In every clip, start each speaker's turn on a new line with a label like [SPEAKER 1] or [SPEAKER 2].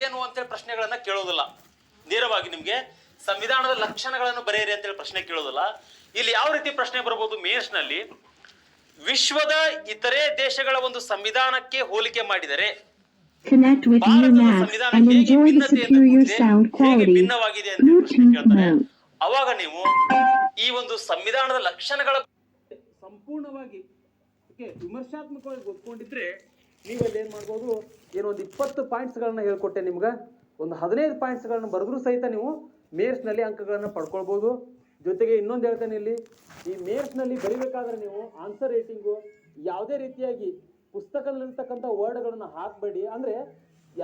[SPEAKER 1] ಏನು ಅಂತೇಳಿ ಪ್ರಶ್ನೆಗಳನ್ನ ಕೇಳೋದಿಲ್ಲ. ನೇರವಾಗಿ ನಿಮ್ಗೆ ಸಂವಿಧಾನದ ಲಕ್ಷಣಗಳನ್ನು ಬರೆಯಿರಿ ಅಂತೇಳಿ ಪ್ರಶ್ನೆ ಕೇಳೋದಿಲ್ಲ. ಇಲ್ಲಿ ಯಾವ ರೀತಿ ಪ್ರಶ್ನೆ ಬರಬಹುದು ಮೇನ್ಸ್ ನಲ್ಲಿ, ವಿಶ್ವದ ಇತರೆ ದೇಶಗಳ ಒಂದು ಸಂವಿಧಾನಕ್ಕೆ ಹೋಲಿಕೆ ಮಾಡಿದರೆ ಭಾರತದ ಸಂವಿಧಾನ ಹೇಗೆ ಭಿನ್ನತೆಯನ್ನು ಹೊಂದಿದೆ, ಹೇಗೆ ಭಿನ್ನವಾಗಿದೆ ಅಂತ ಪ್ರಶ್ನೆ ಕೇಳ್ತಾರೆ. ಅವಾಗ ನೀವು ಈ ಒಂದು ಸಂವಿಧಾನದ ಲಕ್ಷಣಗಳ ಸಂಪೂರ್ಣವಾಗಿ ವಿಮರ್ಶಾತ್ಮಕವಾಗಿ ಗೊತ್ಕೊಂಡಿದ್ರೆ ನೀವಲ್ಲಿ ಏನ್ ಮಾಡ್ಬೋದು, ಏನೊಂದು 20 ಪಾಯಿಂಟ್ಸ್ಗಳನ್ನ ಹೇಳ್ಕೊಟ್ಟೆ ನಿಮ್ಗೆ, ಒಂದು 15 ಪಾಯಿಂಟ್ಸ್ಗಳನ್ನ ಬರೆದ್ರು ಸಹಿತ ನೀವು ಮೇರ್ಸ್ನಲ್ಲಿ ಅಂಕಗಳನ್ನು ಪಡ್ಕೊಳ್ಬೋದು. ಜೊತೆಗೆ ಇನ್ನೊಂದು ಹೇಳ್ತೇನೆ, ಇಲ್ಲಿ ಈ ಮೇರ್ಸ್ನಲ್ಲಿ ಬರಿಬೇಕಾದ್ರೆ ನೀವು ಆನ್ಸರ್ ರೇಟಿಂಗು ಯಾವುದೇ ರೀತಿಯಾಗಿ ಪುಸ್ತಕದಲ್ಲಿರ್ತಕ್ಕಂಥ ವರ್ಡ್ಗಳನ್ನ ಹಾಕಬೇಡಿ. ಅಂದ್ರೆ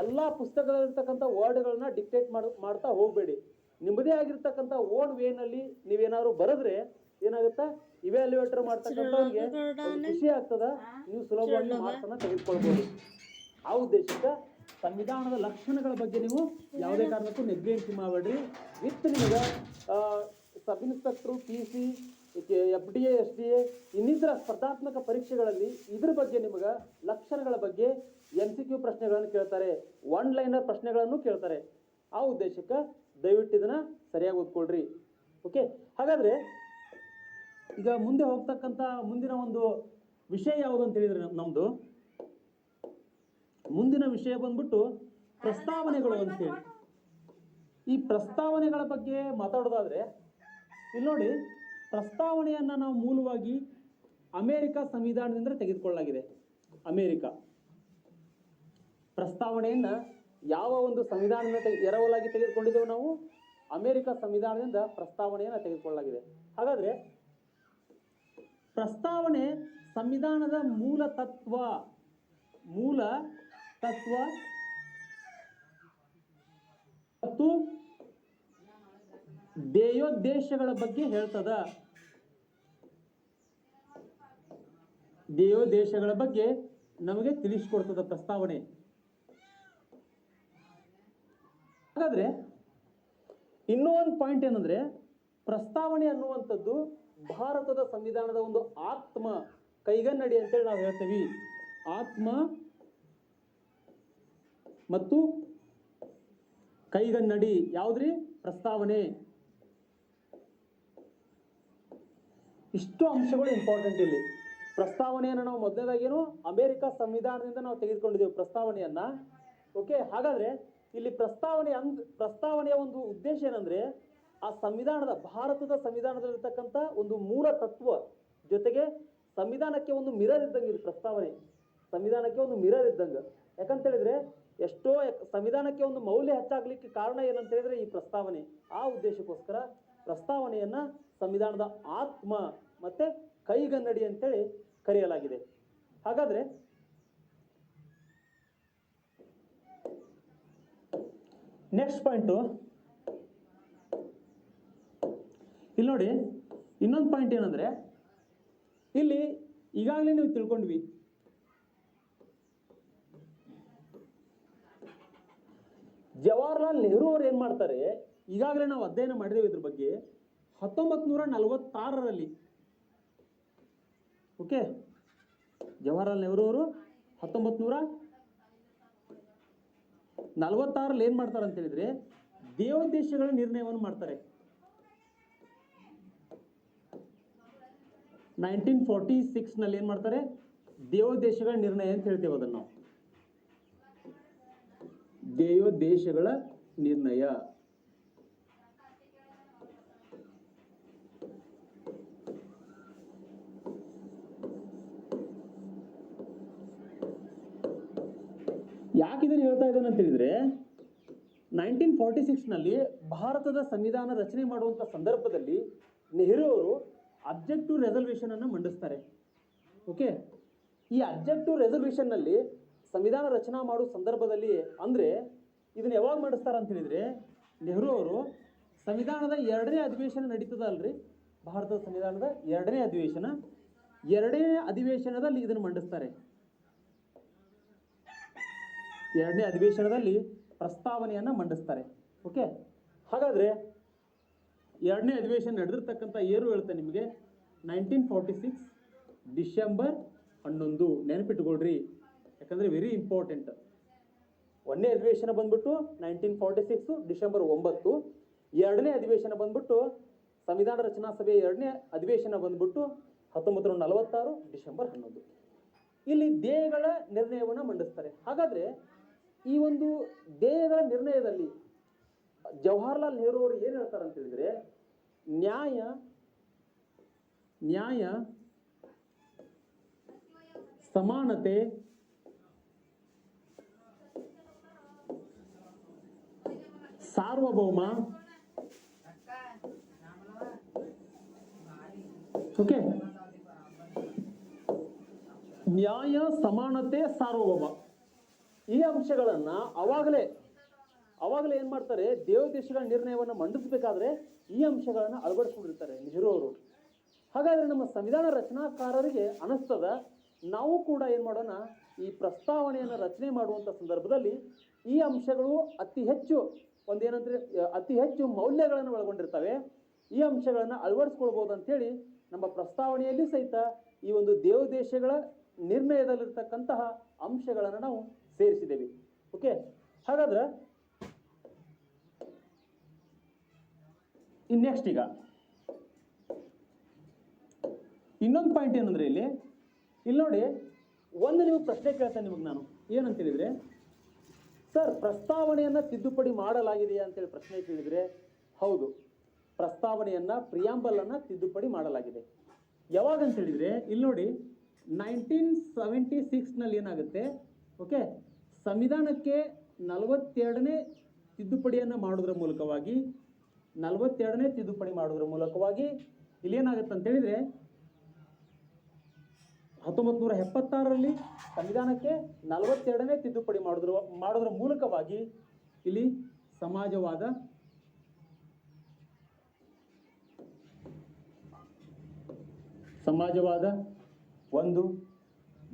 [SPEAKER 1] ಎಲ್ಲ ಪುಸ್ತಕದಲ್ಲಿರ್ತಕ್ಕಂಥ ವರ್ಡ್ಗಳನ್ನ ಡಿಕ್ಟೇಟ್ ಮಾಡ್ತಾ ಹೋಗಬೇಡಿ. ನಿಮ್ಮದೇ ಆಗಿರ್ತಕ್ಕಂಥ ಓನ್ ವೇನಲ್ಲಿ ನೀವೇನಾದ್ರು ಬರೆದ್ರೆ ಏನಾಗುತ್ತಾ, ಇವ್ಯಾಲ್ಯೂಯೇಟರ್ ಮಾಡ್ತಕ್ಕಂಥವ್ರಿಗೆ ಖುಷಿ ಆಗ್ತದ, ನೀವು ಸುಲಭವಾಗಿ ಮಾರ್ಕ್ಸ್ ಅನ್ನ ತೆಗೆದುಕೊಳ್ಬಹುದು. ಆ ಉದ್ದೇಶಕ್ಕೆ ಸಂವಿಧಾನದ ಲಕ್ಷಣಗಳ ಬಗ್ಗೆ ನೀವು ಯಾವುದೇ ಕಾರಣಕ್ಕೂ ನೆಗ್ಲೆಕ್ಟ್ ಮಾಡಬೇಡ್ರಿ. ವಿತ್ ನಿಮಗೆ sub inspector, PC, FDA, SDA ಇನ್ನಿತರ ಸ್ಪರ್ಧಾತ್ಮಕ ಪರೀಕ್ಷೆಗಳಲ್ಲಿ ಇದ್ರ ಬಗ್ಗೆ ನಿಮಗೆ ಲಕ್ಷಣಗಳ ಬಗ್ಗೆ MCQ ಪ್ರಶ್ನೆಗಳನ್ನು ಕೇಳ್ತಾರೆ, 1 ಲೈನರ್ ಪ್ರಶ್ನೆಗಳನ್ನು ಕೇಳ್ತಾರೆ. ಆ ಉದ್ದೇಶಕ್ಕೆ ದಯವಿಟ್ಟು ಇದನ್ನ ಸರಿಯಾಗಿ ಓದ್ಕೊಳ್ರಿ. ಓಕೆ, ಹಾಗಾದ್ರೆ ಈಗ ಮುಂದೆ ಹೋಗ್ತಕ್ಕಂಥ ಮುಂದಿನ ಒಂದು ವಿಷಯ ಯಾವುದು ಅಂತ ಹೇಳಿದ್ರೆ, ನಮ್ದು ಮುಂದಿನ ವಿಷಯ ಬಂದ್ಬಿಟ್ಟು ಪ್ರಸ್ತಾವನೆಗಳು ಅಂತೇಳಿ. ಈ ಪ್ರಸ್ತಾವನೆಗಳ ಬಗ್ಗೆ ಮಾತಾಡೋದಾದ್ರೆ ಇಲ್ಲಿ ನೋಡಿ, ಪ್ರಸ್ತಾವನೆಯನ್ನ ನಾವು ಮೂಲವಾಗಿ ಅಮೆರಿಕ ಸಂವಿಧಾನದಿಂದ ತೆಗೆದುಕೊಳ್ಳಲಾಗಿದೆ. ಅಮೆರಿಕ ಪ್ರಸ್ತಾವನೆಯನ್ನ ಯಾವ ಒಂದು ಸಂವಿಧಾನದಿಂದ ಎರವಲಾಗಿ ತೆಗೆದುಕೊಂಡಿದ್ದೇವೆ ನಾವು, ಅಮೆರಿಕ ಸಂವಿಧಾನದಿಂದ ಪ್ರಸ್ತಾವನೆಯನ್ನ ತೆಗೆದುಕೊಳ್ಳಲಾಗಿದೆ. ಹಾಗಾದ್ರೆ ಪ್ರಸ್ತಾವನೆ ಸಂವಿಧಾನದ ಮೂಲ ತತ್ವ ಮತ್ತು ಧ್ಯೇಯೋದ್ದೇಶಗಳ ಬಗ್ಗೆ ಹೇಳ್ತದ. ಧ್ಯೇಯೋದ್ದೇಶಗಳ ಬಗ್ಗೆ ನಮಗೆ ತಿಳಿಸಿಕೊಡ್ತದ ಪ್ರಸ್ತಾವನೆ. ಹಾಗಾದ್ರೆ ಇನ್ನೂ ಒಂದು ಪಾಯಿಂಟ್ ಏನಂದ್ರೆ, ಪ್ರಸ್ತಾವನೆ ಅನ್ನುವಂಥದ್ದು ಭಾರತದ ಸಂವಿಧಾನದ ಒಂದು ಆತ್ಮ, ಕೈಗನ್ನಡಿ ಅಂತೇಳಿ ನಾವು ಹೇಳ್ತೀವಿ. ಆತ್ಮ ಮತ್ತು ಕೈಗನ್ನಡಿ ಯಾವ್ದ್ರಿ? ಪ್ರಸ್ತಾವನೆ. ಇಷ್ಟು ಅಂಶಗಳು ಇಂಪಾರ್ಟೆಂಟ್ ಇಲ್ಲಿ. ಪ್ರಸ್ತಾವನೆಯನ್ನು ನಾವು ಮೊದಲನೇದಾಗೇನು ಅಮೆರಿಕ ಸಂವಿಧಾನದಿಂದ ನಾವು ತೆಗೆದುಕೊಂಡಿದ್ದೇವೆ ಪ್ರಸ್ತಾವನೆಯನ್ನ. ಓಕೆ, ಹಾಗಾದ್ರೆ ಇಲ್ಲಿ ಪ್ರಸ್ತಾವನೆಯ ಒಂದು ಉದ್ದೇಶ ಏನಂದ್ರೆ, ಆ ಸಂವಿಧಾನದ ಭಾರತದ ಸಂವಿಧಾನದಲ್ಲಿರ್ತಕ್ಕಂಥ ಒಂದು ಮೂಲ ತತ್ವ ಜೊತೆಗೆ ಸಂವಿಧಾನಕ್ಕೆ ಒಂದು ಮಿರರ್ ಇದ್ದಂಗೆ ಇದು ಪ್ರಸ್ತಾವನೆ. ಸಂವಿಧಾನಕ್ಕೆ ಒಂದು ಮಿರರ್ ಇದ್ದಂಗೆ. ಯಾಕಂತ ಹೇಳಿದ್ರೆ ಎಷ್ಟೋ ಸಂವಿಧಾನಕ್ಕೆ ಒಂದು ಮೌಲ್ಯ ಹೆಚ್ಚಾಗ್ಲಿಕ್ಕೆ ಕಾರಣ ಏನಂತ ಹೇಳಿದ್ರೆ ಈ ಪ್ರಸ್ತಾವನೆ. ಆ ಉದ್ದೇಶಕ್ಕೋಸ್ಕರ ಪ್ರಸ್ತಾವನೆಯನ್ನ ಸಂವಿಧಾನದ ಆತ್ಮ ಮತ್ತೆ ಕೈಗನ್ನಡಿ ಅಂತೇಳಿ ಕರೆಯಲಾಗಿದೆ. ಹಾಗಾದ್ರೆ ನೆಕ್ಸ್ಟ್ ಪಾಯಿಂಟು ಇಲ್ಲಿ ನೋಡಿ, ಇನ್ನೊಂದು ಪಾಯಿಂಟ್ ಏನಂದ್ರೆ, ಇಲ್ಲಿ ಈಗಾಗಲೇ ನೀವು ತಿಳ್ಕೊಂಡ್ವಿ, ಜವಾಹರ್ಲಾಲ್ ನೆಹರು ಅವ್ರು ಏನ್ ಮಾಡ್ತಾರೆ, ಈಗಾಗಲೇ ನಾವು ಅಧ್ಯಯನ ಮಾಡಿದೇವೆ ಇದ್ರ ಬಗ್ಗೆ. 1946ರಲ್ಲಿ ಓಕೆ, ಜವಾಹರ್ಲಾಲ್ ನೆಹರು ಅವರು 1946ರಲ್ಲಿ ಏನ್ ಮಾಡ್ತಾರೆ ಅಂತ ಹೇಳಿದ್ರೆ, ಧ್ಯೇಯೋದ್ದೇಶಗಳ ನಿರ್ಣಯವನ್ನು ಮಾಡ್ತಾರೆ. 1946ನಲ್ಲಿ ಏನ್ ಮಾಡ್ತಾರೆ? ಧ್ಯೇಯೋದ್ದೇಶಗಳ ನಿರ್ಣಯ ಅಂತ ಹೇಳ್ತೇವೆ ಅದನ್ನು ನಾವು. ಧ್ಯೇಯೋದ್ದೇಶಗಳ ನಿರ್ಣಯ. ಯಾಕೆ ಇದನ್ನು ಹೇಳ್ತಾ ಇದ್ದಾನೆ ಅಂತ ಹೇಳಿದ್ರೆ, 1946ನಲ್ಲಿ ಭಾರತದ ಸಂವಿಧಾನ ರಚನೆ ಮಾಡುವಂತ ಸಂದರ್ಭದಲ್ಲಿ ನೆಹರು ಅವರು ಅಬ್ಜೆಕ್ಟಿವ್ ರೆಸಲ್ಯೂಷನ್ ಅನ್ನು ಮಂಡಿಸ್ತಾರೆ. ಓಕೆ, ಈ ಅಬ್ಜೆಕ್ಟಿವ್ ರೆಸಲ್ಯೂಷನ್ ನಲ್ಲಿ ಸಂವಿಧಾನ ರಚನಾ ಮಾಡುವ ಸಂದರ್ಭದಲ್ಲಿ, ಅಂದ್ರೆ ಇದನ್ನ ಯಾವಾಗ ಮಂಡಿಸ್ತಾರ ಅಂತ ಹೇಳಿದ್ರೆ, ನೆಹರು ಅವರು ಸಂವಿಧಾನದ 2ನೇ ಅಧಿವೇಶನ ನಡೀತದ ಅಲ್ರಿ, ಭಾರತದ ಸಂವಿಧಾನದ 2ನೇ ಅಧಿವೇಶನದಲ್ಲಿ ಇದನ್ನು ಮಂಡಿಸ್ತಾರೆ. 2ನೇ ಅಧಿವೇಶನದಲ್ಲಿ ಪ್ರಸ್ತಾವನೆಯನ್ನ ಮಂಡಿಸ್ತಾರೆ. ಓಕೆ, ಹಾಗಾದ್ರೆ 2ನೇ ಅಧಿವೇಶನ ನಡೆದಿರ್ತಕ್ಕಂಥ ಏರು ಹೇಳ್ತೇನೆ ನಿಮಗೆ, 1946 ಡಿಸೆಂಬರ್ 11. ನೆನಪಿಟ್ಟುಕೊಳ್ರಿ, ಯಾಕಂದ್ರೆ ವೆರಿ ಇಂಪಾರ್ಟೆಂಟ್.
[SPEAKER 2] ಒಂದನೇ ಅಧಿವೇಶನ ಬಂದ್ಬಿಟ್ಟು 1946 ಡಿಸೆಂಬರ್ 9, ಎರಡನೇ ಅಧಿವೇಶನ ಬಂದ್ಬಿಟ್ಟು ಸಂವಿಧಾನ ರಚನಾ ಸಭೆಯ ಎರಡನೇ ಅಧಿವೇಶನ ಬಂದ್ಬಿಟ್ಟು 1946 ಡಿಸೆಂಬರ್ 11. ಇಲ್ಲಿ ಧ್ಯೇಯಗಳ ನಿರ್ಣಯವನ್ನು ಮಂಡಿಸ್ತಾರೆ. ಹಾಗಾದ್ರೆ ಈ ಒಂದು ಧ್ಯೇಯಗಳ ನಿರ್ಣಯದಲ್ಲಿ ಜವಾಹರ್ಲಾಲ್ ನೆಹರು ಅವರು ಏನ್ ಹೇಳ್ತಾರೆ ಅಂತ ಹೇಳಿದ್ರೆ, ನ್ಯಾಯ ಸಮಾನತೆ ಸಾರ್ವಭೌಮ, ಓಕೆ, ನ್ಯಾಯ ಸಮಾನತೆ ಸಾರ್ವಭೌಮ ಈ ಅಂಶಗಳನ್ನ ಅವಾಗಲೇ ಏನ್ ಮಾಡ್ತಾರೆ, ದೇಶಗಳ ನಿರ್ಣಯವನ್ನು ಮಂಡಿಸಬೇಕಾದ್ರೆ ಈ ಅಂಶಗಳನ್ನ ಅಳವಡಿಸ್ಕೊಂಡಿರ್ತಾರೆ ನೆಹರು ಅವರು. ಹಾಗಾದ್ರೆ ನಮ್ಮ ಸಂವಿಧಾನ ರಚನಾಕಾರರಿಗೆ ಅನಿಸ್ತದ, ನಾವು ಕೂಡ ಏನ್ ಮಾಡೋಣ, ಈ ಪ್ರಸ್ತಾವನೆಯನ್ನು ರಚನೆ ಮಾಡುವಂತ ಸಂದರ್ಭದಲ್ಲಿ ಈ ಅಂಶಗಳು ಅತಿ ಹೆಚ್ಚು ಮೌಲ್ಯಗಳನ್ನು ಒಳಗೊಂಡಿರ್ತವೆ, ಈ ಅಂಶಗಳನ್ನು ಅಳವಡಿಸ್ಕೊಳ್ಬಹುದು ಅಂತೇಳಿ ನಮ್ಮ ಪ್ರಸ್ತಾವನೆಯಲ್ಲಿ ಸಹಿತ ಈ ಒಂದು ದೇಶಗಳ ನಿರ್ಣಯದಲ್ಲಿರ್ತಕ್ಕಂತಹ ಅಂಶಗಳನ್ನು ನಾವು ಸೇರಿಸಿದ್ದೇವೆ. ಓಕೆ, ಹಾಗಾದ್ರೆ ನೆಕ್ಸ್ಟ್ ಈಗ ಇನ್ನೊಂದು ಪಾಯಿಂಟ್ ಏನಂದ್ರೆ ಇಲ್ಲಿ ನೋಡಿ, ಒಂದು ನೀವು ಪ್ರಶ್ನೆ ಕೇಳ್ತೇನೆ ನಿಮಗೆ ನಾನು, ಏನಂತ ಹೇಳಿದ್ರೆ, ಸರ್ ಪ್ರಸ್ತಾವನೆಯನ್ನ ತಿದ್ದುಪಡಿ ಮಾಡಲಾಗಿದೆಯಾ ಅಂತೇಳಿ ಪ್ರಶ್ನೆ ಕೇಳಿದ್ರೆ, ಹೌದು, ಪ್ರಸ್ತಾವನೆಯನ್ನ ಪ್ರಿಯಾಂಬಲ್ ಅನ್ನ ತಿದ್ದುಪಡಿ ಮಾಡಲಾಗಿದೆ. ಯಾವಾಗ ಅಂತ ಹೇಳಿದ್ರೆ ಇಲ್ಲಿ ನೋಡಿ, 1976 ನಲ್ಲಿ ಏನಾಗುತ್ತೆ, ಓಕೆ, ಸಂವಿಧಾನಕ್ಕೆ 42ನೇ ತಿದ್ದುಪಡಿಯನ್ನು ಮಾಡೋದ್ರ ಮೂಲಕವಾಗಿ ಇಲ್ಲಿ ಏನಾಗುತ್ತೆ ಅಂತ ಹೇಳಿದ್ರೆ, 1976ರಲ್ಲಿ ಸಂವಿಧಾನಕ್ಕೆ 42ನೇ ತಿದ್ದುಪಡಿ ಮಾಡೋದ್ರ ಮೂಲಕವಾಗಿ ಇಲ್ಲಿ ಸಮಾಜವಾದ, ಒಂದು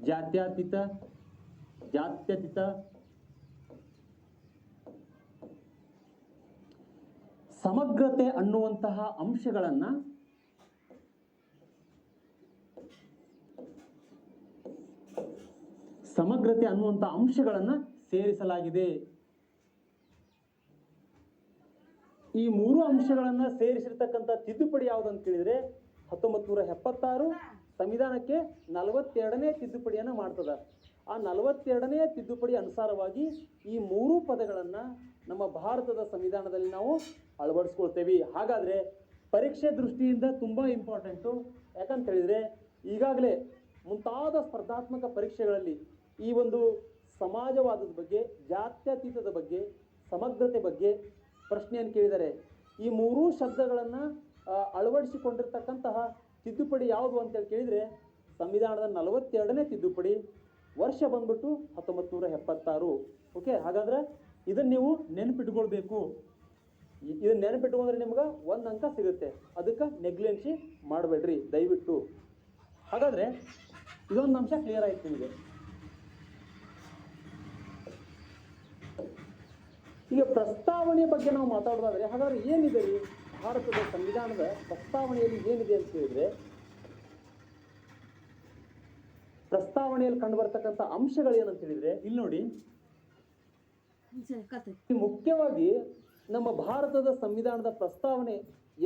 [SPEAKER 2] ಜಾತ್ಯತೀತ ಸಮಗ್ರತೆ ಅನ್ನುವಂತಹ ಅಂಶಗಳನ್ನ ಸೇರಿಸಲಾಗಿದೆ. ಈ ಮೂರು ಅಂಶಗಳನ್ನ ಸೇರಿಸಿರ್ತಕ್ಕಂಥ ತಿದ್ದುಪಡಿ ಯಾವುದು ಅಂತ ಕೇಳಿದ್ರೆ 1976 ಸಂವಿಧಾನಕ್ಕೆ 42ನೇ ತಿದ್ದುಪಡಿಯನ್ನ ಮಾಡ್ತದ. ಆ 42ನೇ ತಿದ್ದುಪಡಿ ಅನುಸಾರವಾಗಿ ಈ ಮೂರು ಪದಗಳನ್ನ ನಮ್ಮ ಭಾರತದ ಸಂವಿಧಾನದಲ್ಲಿ ನಾವು ಅಳವಡಿಸ್ಕೊಳ್ತೇವೆ. ಹಾಗಾದ್ರೆ ಪರೀಕ್ಷೆ ದೃಷ್ಟಿಯಿಂದ ತುಂಬಾ ಇಂಪಾರ್ಟೆಂಟು. ಯಾಕಂತ ಹೇಳಿದ್ರೆ ಈಗಾಗಲೇ ಮುಂತಾದ ಸ್ಪರ್ಧಾತ್ಮಕ ಪರೀಕ್ಷೆಗಳಲ್ಲಿ ಈ ಒಂದು ಸಮಾಜವಾದದ ಬಗ್ಗೆ, ಜಾತ್ಯತೀತದ ಬಗ್ಗೆ, ಸಮಗ್ರತೆ ಬಗ್ಗೆ ಪ್ರಶ್ನೆಯನ್ನು ಕೇಳಿದ್ದಾರೆ. ಈ ಮೂರೂ ಶಬ್ದಗಳನ್ನು ಅಳವಡಿಸಿಕೊಂಡಿರ್ತಕ್ಕಂತಹ ತಿದ್ದುಪಡಿ ಯಾವುದು ಅಂತೇಳಿ ಕೇಳಿದರೆ ಸಂವಿಧಾನದ 42ನೇ ತಿದ್ದುಪಡಿ, ವರ್ಷ ಬಂದ್ಬಿಟ್ಟು 1976. ಓಕೆ, ಹಾಗಾದ್ರೆ ಇದನ್ನು ನೀವು ನೆನಪಿಟ್ಕೊಳ್ಬೇಕು. ಇದನ್ನ ನೆನಪಿಟ್ಕೊಂಡ್ರೆ ನಿಮ್ಗೆ 1 ಅಂಕ ಸಿಗುತ್ತೆ. ಅದಕ್ಕೆ ನೆಗ್ಲೆನ್ಸಿ ಮಾಡಬೇಡ್ರಿ ದಯವಿಟ್ಟು. ಹಾಗಾದ್ರೆ ಇದೊಂದು ಅಂಶ ಕ್ಲಿಯರ್ ಆಯ್ತು ನಿಮಗೆ. ಈಗ ಪ್ರಸ್ತಾವನೆ ಬಗ್ಗೆ ನಾವು ಮಾತಾಡೋದಾದ್ರೆ, ಹಾಗಾದ್ರೆ ಏನಿದೆ ರೀ ಭಾರತದ ಸಂವಿಧಾನದ ಪ್ರಸ್ತಾವನೆಯಲ್ಲಿ ಏನಿದೆ ಅಂತ ಹೇಳಿದ್ರೆ, ಪ್ರಸ್ತಾವನೆಯಲ್ಲಿ ಕಂಡು ಬರ್ತಕ್ಕಂಥ ಅಂಶಗಳು ಏನಂತ ಹೇಳಿದ್ರೆ ಇಲ್ಲಿ ನೋಡಿ, ಮುಖ್ಯವಾಗಿ ನಮ್ಮ ಭಾರತದ ಸಂವಿಧಾನದ ಪ್ರಸ್ತಾವನೆ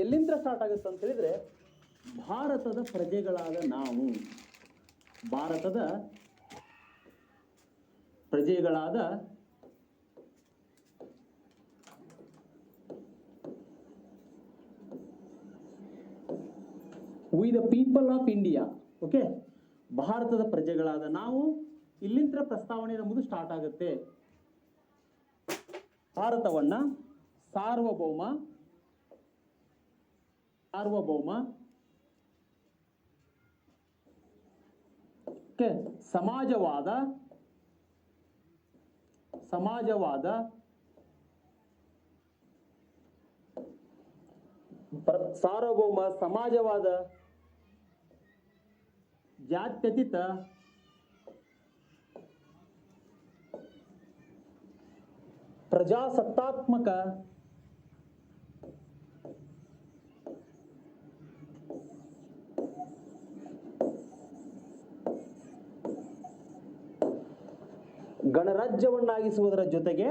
[SPEAKER 2] ಎಲ್ಲಿಂದ ಸ್ಟಾರ್ಟ್ ಆಗುತ್ತೆ ಅಂತ ಹೇಳಿದ್ರೆ, ಭಾರತದ ಪ್ರಜೆಗಳಾದ ನಾವು, we the people of India. Okay, ಭಾರತದ ಪ್ರಜೆಗಳಾದ ನಾವು, ಇಲ್ಲಿಂದ ಪ್ರಸ್ತಾವನೆ ನಮ್ಮದು ಸ್ಟಾರ್ಟ್ ಆಗುತ್ತೆ. ಭಾರತವನ್ನ ಸಾರ್ವಭೌಮ, ಓಕೆ, ಸಮಾಜವಾದ, ಸಾರ್ವಭೌಮ, ಸಮಾಜವಾದ, ಜಾತ್ಯತೀತ, ಪ್ರಜಾಸತ್ತಾತ್ಮಕ, ಗಣರಾಜ್ಯವನ್ನಾಗಿಸುವುದರ ಜೊತೆಗೆ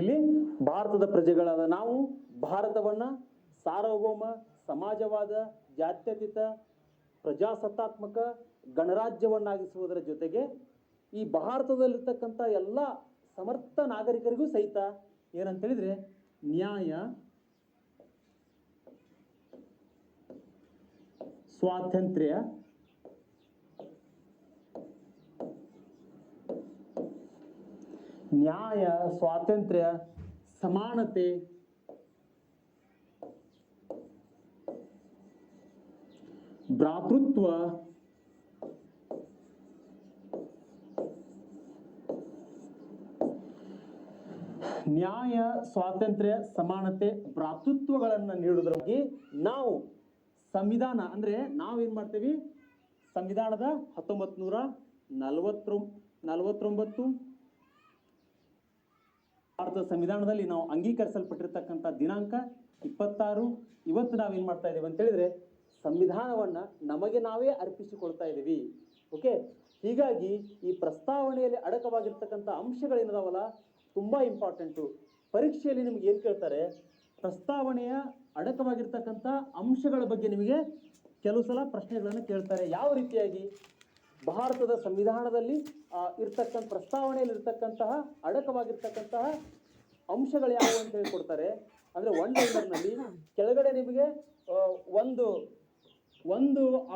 [SPEAKER 2] ಇಲ್ಲಿ ಭಾರತದ ಪ್ರಜೆಗಳಾದ ನಾವು ಭಾರತವನ್ನ ಸಾರ್ವಭೌಮ, ಸಮಾಜವಾದ, ಜಾತ್ಯತೀತ, ಪ್ರಜಾಸತ್ತಾತ್ಮಕ ಗಣರಾಜ್ಯವನ್ನಾಗಿಸುವುದರ ಜೊತೆಗೆ ಈ ಭಾರತದಲ್ಲಿರ್ತಕ್ಕಂಥ ಎಲ್ಲ ಸಮರ್ಥ ನಾಗರಿಕರಿಗೂ ಸಹಿತ ಏನಂತ ಹೇಳಿದ್ರೆ ನ್ಯಾಯ, ಸ್ವಾತಂತ್ರ್ಯ, ಸಮಾನತೆ, ಭ್ರಾತೃತ್ವ, ನ್ಯಾಯ, ಸ್ವಾತಂತ್ರ್ಯ, ಸಮಾನತೆ, ಭ್ರಾತೃತ್ವಗಳನ್ನು ನೀಡುವುದರಾಗಿ ನಾವು ಸಂವಿಧಾನ ಅಂದ್ರೆ ನಾವೇನ್ ಮಾಡ್ತೀವಿ, ಸಂವಿಧಾನದ 1949 ಭಾರತದ ಸಂವಿಧಾನದಲ್ಲಿ ನಾವು ಅಂಗೀಕರಿಸಲ್ಪಟ್ಟಿರ್ತಕ್ಕಂಥ ದಿನಾಂಕ 26. ಇವತ್ತು ನಾವೇನ್ ಮಾಡ್ತಾ ಇದ್ದೀವಿ ಅಂತ ಹೇಳಿದ್ರೆ ಸಂವಿಧಾನವನ್ನ ನಮಗೆ ನಾವೇ ಅರ್ಪಿಸಿಕೊಳ್ತಾ ಇದ್ದೀವಿ. ಓಕೆ, ಹೀಗಾಗಿ ಈ ಪ್ರಸ್ತಾವನೆಯಲ್ಲಿ ಅಡಕವಾಗಿರ್ತಕ್ಕಂಥ ಅಂಶಗಳೇನದಾವಲ್ಲ ತುಂಬಾ ಇಂಪಾರ್ಟೆಂಟು. ಪರೀಕ್ಷೆಯಲ್ಲಿ ನಿಮ್ಗೆ ಏನ್ ಕೇಳ್ತಾರೆ, ಪ್ರಸ್ತಾವನೆಯ ಅಡಕವಾಗಿರ್ತಕ್ಕಂಥ ಅಂಶಗಳ ಬಗ್ಗೆ ನಿಮಗೆ ಕೆಲವು ಸಲ ಪ್ರಶ್ನೆಗಳನ್ನು ಕೇಳ್ತಾರೆ. ಯಾವ ರೀತಿಯಾಗಿ ಭಾರತದ ಸಂವಿಧಾನದಲ್ಲಿ ಇರ್ತಕ್ಕಂಥ ಪ್ರಸ್ತಾವನೆಯಲ್ಲಿ ಇರ್ತಕ್ಕಂತಹ ಅಡಕವಾಗಿರ್ತಕ್ಕಂತಹ ಅಂಶಗಳು ಯಾವುವು ಅಂತ ಹೇಳ್ಕೊಡ್ತಾರೆ. ಅಂದ್ರೆ ಒನ್ ಲೈನರ್ನಲ್ಲಿ ಕೆಳಗಡೆ ನಿಮಗೆ ಒಂದು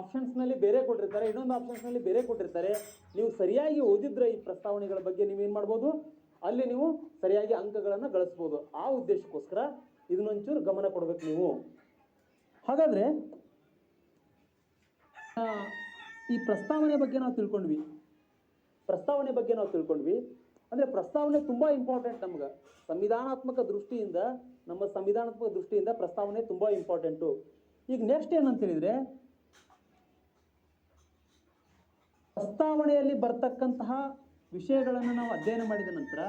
[SPEAKER 2] ಆಪ್ಷನ್ಸ್ನಲ್ಲಿ ಬೇರೆ ಕೊಟ್ಟಿರ್ತಾರೆ, ಇನ್ನೊಂದು ಆಪ್ಷನ್ಸ್ನಲ್ಲಿ ಬೇರೆ ಕೊಟ್ಟಿರ್ತಾರೆ. ನೀವು ಸರಿಯಾಗಿ ಓದಿದ್ರೆ ಈ ಪ್ರಸ್ತಾವನೆಗಳ ಬಗ್ಗೆ ನೀವೇನು ಮಾಡ್ಬೋದು, ಅಲ್ಲಿ ನೀವು ಸರಿಯಾಗಿ ಅಂಕಗಳನ್ನು ಗಳಿಸ್ಬೋದು. ಆ ಉದ್ದೇಶಕ್ಕೋಸ್ಕರ ಇದನ್ನೊಂಚೂರು ಗಮನ ಕೊಡ್ಬೇಕು ನೀವು. ಹಾಗಾದ್ರೆ ಈ ಪ್ರಸ್ತಾವನೆ ಬಗ್ಗೆ ನಾವು ತಿಳ್ಕೊಂಡ್ವಿ. ಅಂದ್ರೆ ಪ್ರಸ್ತಾವನೆ ತುಂಬಾ ಇಂಪಾರ್ಟೆಂಟ್ ನಮ್ಗೆ. ಸಂವಿಧಾನಾತ್ಮಕ ದೃಷ್ಟಿಯಿಂದ ಪ್ರಸ್ತಾವನೆ ತುಂಬಾ ಇಂಪಾರ್ಟೆಂಟು. ಈಗ ನೆಕ್ಸ್ಟ್ ಏನಂತ ಹೇಳಿದ್ರೆ, ಪ್ರಸ್ತಾವನೆಯಲ್ಲಿ ಬರ್ತಕ್ಕಂತಹ ವಿಷಯಗಳನ್ನು ನಾವು ಅಧ್ಯಯನ ಮಾಡಿದ ನಂತರ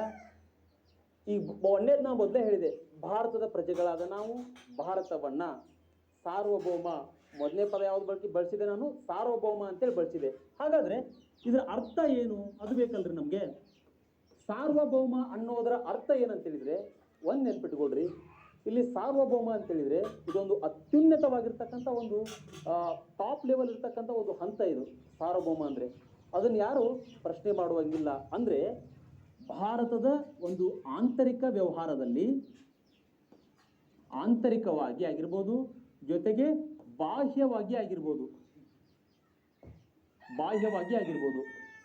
[SPEAKER 2] ಈ ಒಂದೇದು ನಾವು ಮೊದಲೇ ಹೇಳಿದೆ, ಭಾರತದ ಪ್ರಜೆಗಳಾದ ನಾವು ಭಾರತವನ್ನ ಸಾರ್ವಭೌಮ, ಮೊದಲನೇ ಪದ ಯಾವ್ದು ಬಳಸಿದೆ ನಾನು, ಸಾರ್ವಭೌಮ ಅಂತೇಳಿ ಬಳಸಿದೆ. ಹಾಗಾದ್ರೆ ಇದರ ಅರ್ಥ ಏನು ಅದು ಬೇಕಲ್ರಿ ನಮ್ಗೆ. ಸಾರ್ವಭೌಮ ಅನ್ನೋದರ ಅರ್ಥ ಏನಂತ ಹೇಳಿದ್ರೆ ಒಂದ್ ನೆನ್ಪಿಟ್ಕೊಳ್ರಿ, ಇಲ್ಲಿ ಸಾರ್ವಭೌಮ ಅಂತ ಹೇಳಿದ್ರೆ ಇದೊಂದು ಅತ್ಯುನ್ನತವಾಗಿರ್ತಕ್ಕಂಥ ಒಂದು ಟಾಪ್ ಲೆವೆಲ್ ಇರ್ತಕ್ಕಂಥ ಒಂದು ಹಂತ. ಇದು ಸಾರ್ವಭೌಮ ಅಂದ್ರೆ ಅದನ್ನ ಯಾರು ಪ್ರಶ್ನೆ ಮಾಡುವಂಗಿಲ್ಲ. ಅಂದ್ರೆ ಭಾರತದ ಒಂದು ಆಂತರಿಕ ವ್ಯವಹಾರದಲ್ಲಿ ಆಂತರಿಕವಾಗಿ ಆಗಿರ್ಬೋದು, ಜೊತೆಗೆ ಬಾಹ್ಯವಾಗಿ ಆಗಿರ್ಬೋದು,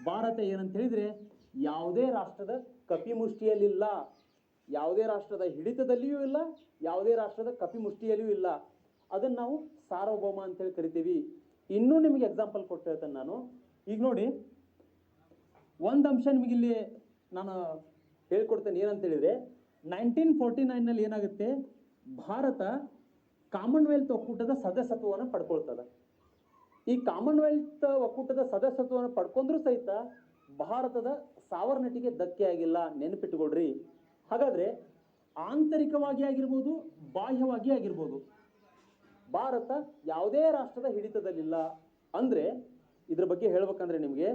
[SPEAKER 2] ಭಾರತ ಏನಂತ ಹೇಳಿದ್ರೆ ಯಾವುದೇ ರಾಷ್ಟ್ರದ ಕಪಿಮುಷ್ಟಿಯಲ್ಲಿಲ್ಲ, ಯಾವುದೇ ರಾಷ್ಟ್ರದ ಹಿಡಿತದಲ್ಲಿಯೂ ಇಲ್ಲ, ಯಾವುದೇ ರಾಷ್ಟ್ರದ ಕಪಿಮುಷ್ಟಿಯಲ್ಲಿಯೂ ಇಲ್ಲ. ಅದನ್ನ ನಾವು ಸಾರ್ವಭೌಮ ಅಂತೇಳಿ ಕರಿತೀವಿ. ಇನ್ನೂ ನಿಮಗೆ ಎಕ್ಸಾಂಪಲ್ ಕೊಟ್ಟು ಹೇಳ್ತೇನೆ ನಾನು. ಈಗ ನೋಡಿ, ಒಂದು ಅಂಶ ನಿಮಗಿಲ್ಲಿ ನಾನು ಹೇಳ್ಕೊಡ್ತೇನೆ. ಏನಂತ ಹೇಳಿದ್ರೆ 1949ನಲ್ಲಿ ಏನಾಗುತ್ತೆ, ಭಾರತ ಕಾಮನ್ವೆಲ್ತ್ ಒಕ್ಕೂಟದ ಸದಸ್ಯತ್ವವನ್ನು ಪಡ್ಕೊಳ್ತದೆ. ಈ ಕಾಮನ್ವೆಲ್ತ್ ಒಕ್ಕೂಟದ ಸದಸ್ಯತ್ವವನ್ನು ಪಡ್ಕೊಂಡ್ರೂ ಸಹಿತ ಭಾರತದ ಸಾವರ್ನಟಿಗೆ ಧಕ್ಕೆ ಆಗಿಲ್ಲ, ನೆನಪಿಟ್ಟುಕೊಳ್ರಿ. ಹಾಗಾದ್ರೆ ಆಂತರಿಕವಾಗಿ ಆಗಿರ್ಬೋದು, ಬಾಹ್ಯವಾಗಿ ಆಗಿರ್ಬೋದು, ಭಾರತ ಯಾವುದೇ ರಾಷ್ಟ್ರದ ಹಿಡಿತದಲ್ಲಿಲ್ಲ. ಅಂದ್ರೆ ಇದ್ರ ಬಗ್ಗೆ ಹೇಳ್ಬೇಕಂದ್ರೆ ನಿಮಗೆ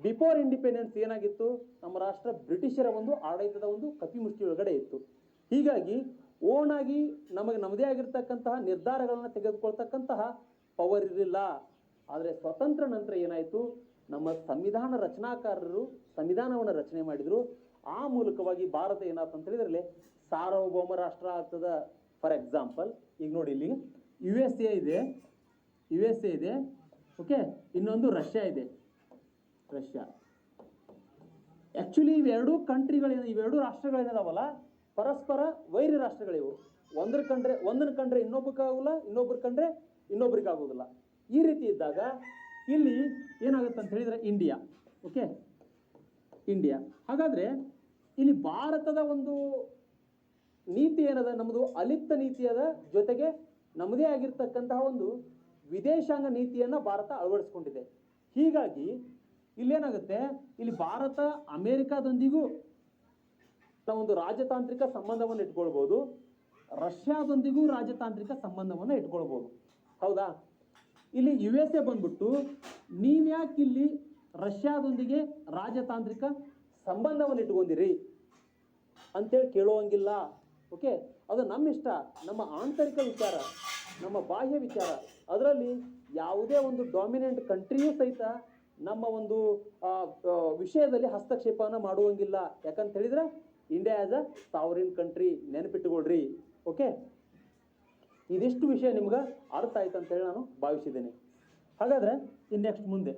[SPEAKER 2] ಬಿಫೋರ್ ಇಂಡಿಪೆಂಡೆನ್ಸ್ ಏನಾಗಿತ್ತು, ನಮ್ಮ ರಾಷ್ಟ್ರ ಬ್ರಿಟಿಷರ ಒಂದು ಆಡಳಿತದ ಒಂದು ಕಪಿಮುಷ್ಟಿ ಒಳಗಡೆ ಇತ್ತು. ಹೀಗಾಗಿ ಓನ್ ಆಗಿ ನಮಗೆ ನಮ್ಮದೇ ಆಗಿರ್ತಕ್ಕಂತಹ ನಿರ್ಧಾರಗಳನ್ನು ತೆಗೆದುಕೊಳ್ತಕ್ಕಂತಹ ಪವರ್ ಇರಲಿಲ್ಲ. ಆದರೆ ಸ್ವತಂತ್ರ ನಂತರ ಏನಾಯಿತು, ನಮ್ಮ ಸಂವಿಧಾನ ರಚನಾಕಾರರು ಸಂವಿಧಾನವನ್ನು ರಚನೆ ಮಾಡಿದ್ರು. ಆ ಮೂಲಕವಾಗಿ ಭಾರತ ಏನಾಯ್ತು ಅಂತ ಹೇಳಿದ್ರಲ್ಲಿ ಸಾರ್ವಭೌಮ ರಾಷ್ಟ್ರ ಆಗ್ತದ. ಫಾರ್ ಎಕ್ಸಾಂಪಲ್ ಈಗ ನೋಡಿ, ಇಲ್ಲಿ ಯು ಎಸ್ ಎ ಇದೆ, ಓಕೆ, ಇನ್ನೊಂದು ರಷ್ಯಾ ಇದೆ. ಆಕ್ಚುಲಿ ಇವೆರಡು ರಾಷ್ಟ್ರಗಳೇನದಾವಲ್ಲ ಪರಸ್ಪರ ವೈರಿ ರಾಷ್ಟ್ರಗಳಿವು. ಒಂದನ್ನ ಕಂಡ್ರೆ ಇನ್ನೊಬ್ಬರಿಗಾಗೋಲ್ಲ, ಇನ್ನೊಬ್ರು ಕಂಡ್ರೆ ಇನ್ನೊಬ್ರಿಗಾಗೋದಿಲ್ಲ. ಈ ರೀತಿ ಇದ್ದಾಗ ಇಲ್ಲಿ ಏನಾಗುತ್ತೆ ಅಂತ ಹೇಳಿದ್ರೆ ಇಂಡಿಯಾ. ಹಾಗಾದ್ರೆ ಇಲ್ಲಿ ಭಾರತದ ಒಂದು ನೀತಿ ಏನದ, ನಮ್ಮದು ಅಲಿಪ್ತ ನೀತಿಯದ, ಜೊತೆಗೆ ನಮ್ಮದೇ ಆಗಿರ್ತಕ್ಕಂತಹ ಒಂದು ವಿದೇಶಾಂಗ ನೀತಿಯನ್ನ ಭಾರತ ಅಳವಡಿಸ್ಕೊಂಡಿದೆ. ಹೀಗಾಗಿ ಇಲ್ಲೇನಾಗುತ್ತೆ, ಇಲ್ಲಿ ಭಾರತ ಅಮೆರಿಕಾದೊಂದಿಗೂ ಒಂದು ರಾಜತಾಂತ್ರಿಕ ಸಂಬಂಧವನ್ನು ಇಟ್ಕೊಳ್ಬಹುದು, ರಷ್ಯಾದೊಂದಿಗೂ ರಾಜತಾಂತ್ರಿಕ ಸಂಬಂಧವನ್ನು ಇಟ್ಕೊಳ್ಬಹುದು. ಹೌದಾ? ಇಲ್ಲಿ ಯು ಎಸ್ ಎ ಬಂದ್ಬಿಟ್ಟು ನೀವ್ಯಾಕೆ ಇಲ್ಲಿ ರಷ್ಯಾದೊಂದಿಗೆ ರಾಜತಾಂತ್ರಿಕ ಸಂಬಂಧವನ್ನು ಇಟ್ಕೊಂಡಿರಿ ಅಂತೇಳಿ ಕೇಳುವಂಗಿಲ್ಲ. ಓಕೆ, ಅದು ನಮ್ಮ ಇಷ್ಟ, ನಮ್ಮ ಆಂತರಿಕ ವಿಚಾರ, ನಮ್ಮ ಬಾಹ್ಯ ವಿಚಾರ. ಅದರಲ್ಲಿ ಯಾವುದೇ ಒಂದು ಡಾಮಿನೆಂಟ್ ಕಂಟ್ರಿಯೂ ಸಹಿತ ನಮ್ಮ ಒಂದು ವಿಷಯದಲ್ಲಿ ಹಸ್ತಕ್ಷೇಪವನ್ನು ಮಾಡುವಂಗಿಲ್ಲ. ಯಾಕಂತ ಹೇಳಿದ್ರೆ India as a sovereign country, ನೆನಪಿಟ್ಟುಕೊಳ್ರಿ. ಓಕೆ, ಇದಿಷ್ಟು ವಿಷಯ ನಿಮ್ಗೆ ಅರ್ಥ ಆಯ್ತು ಅಂತೇಳಿ ನಾನು ಭಾವಿಸಿದ್ದೇನೆ. ಹಾಗಾದ್ರೆ ನೆಕ್ಸ್ಟ್ ಮುಂದೆ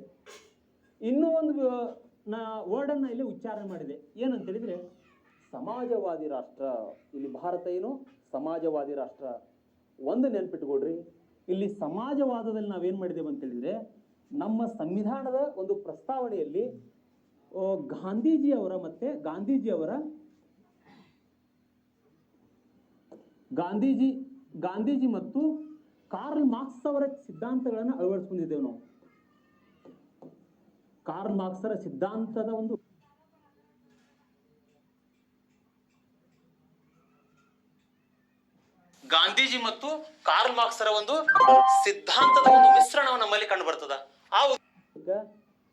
[SPEAKER 2] ಇನ್ನೂ ಒಂದು ವರ್ಡನ್ನು ಇಲ್ಲಿ ಉಚ್ಚಾರಣೆ ಮಾಡಿದೆ. ಏನಂತೇಳಿದರೆ ಸಮಾಜವಾದಿ ರಾಷ್ಟ್ರ. ಇಲ್ಲಿ ಭಾರತ ಏನು ಸಮಾಜವಾದಿ ರಾಷ್ಟ್ರ. ಒಂದು ನೆನಪಿಟ್ಕೊಳ್ರಿ, ಇಲ್ಲಿ ಸಮಾಜವಾದದಲ್ಲಿ ನಾವೇನು ಮಾಡಿದ್ದೇವೆ ಅಂತೇಳಿದರೆ ನಮ್ಮ ಸಂವಿಧಾನದ ಒಂದು ಪ್ರಸ್ತಾವನೆಯಲ್ಲಿ ಗಾಂಧೀಜಿಯವರ ಗಾಂಧೀಜಿ ಮತ್ತು ಕಾರ್ಲ್ ಮಾರ್ಕ್ಸ್ ಅವರ ಸಿದ್ಧಾಂತಗಳನ್ನು ಅಳವಡಿಸ್ಕೊಂಡಿದ್ದೇವೆ ನಾವು. ಕಾರ್ಲ್ ಮಾರ್ಕ್ಸರ ಸಿದ್ಧಾಂತದ ಒಂದು ಗಾಂಧೀಜಿ ಮತ್ತು ಕಾರ್ಲ್ ಮಾರ್ಕ್ಸರ ಒಂದು ಸಿದ್ಧಾಂತದ ಒಂದು ಮಿಶ್ರಣವು ನಮ್ಮಲ್ಲಿ ಕಂಡು ಬರ್ತದ. ಈಗ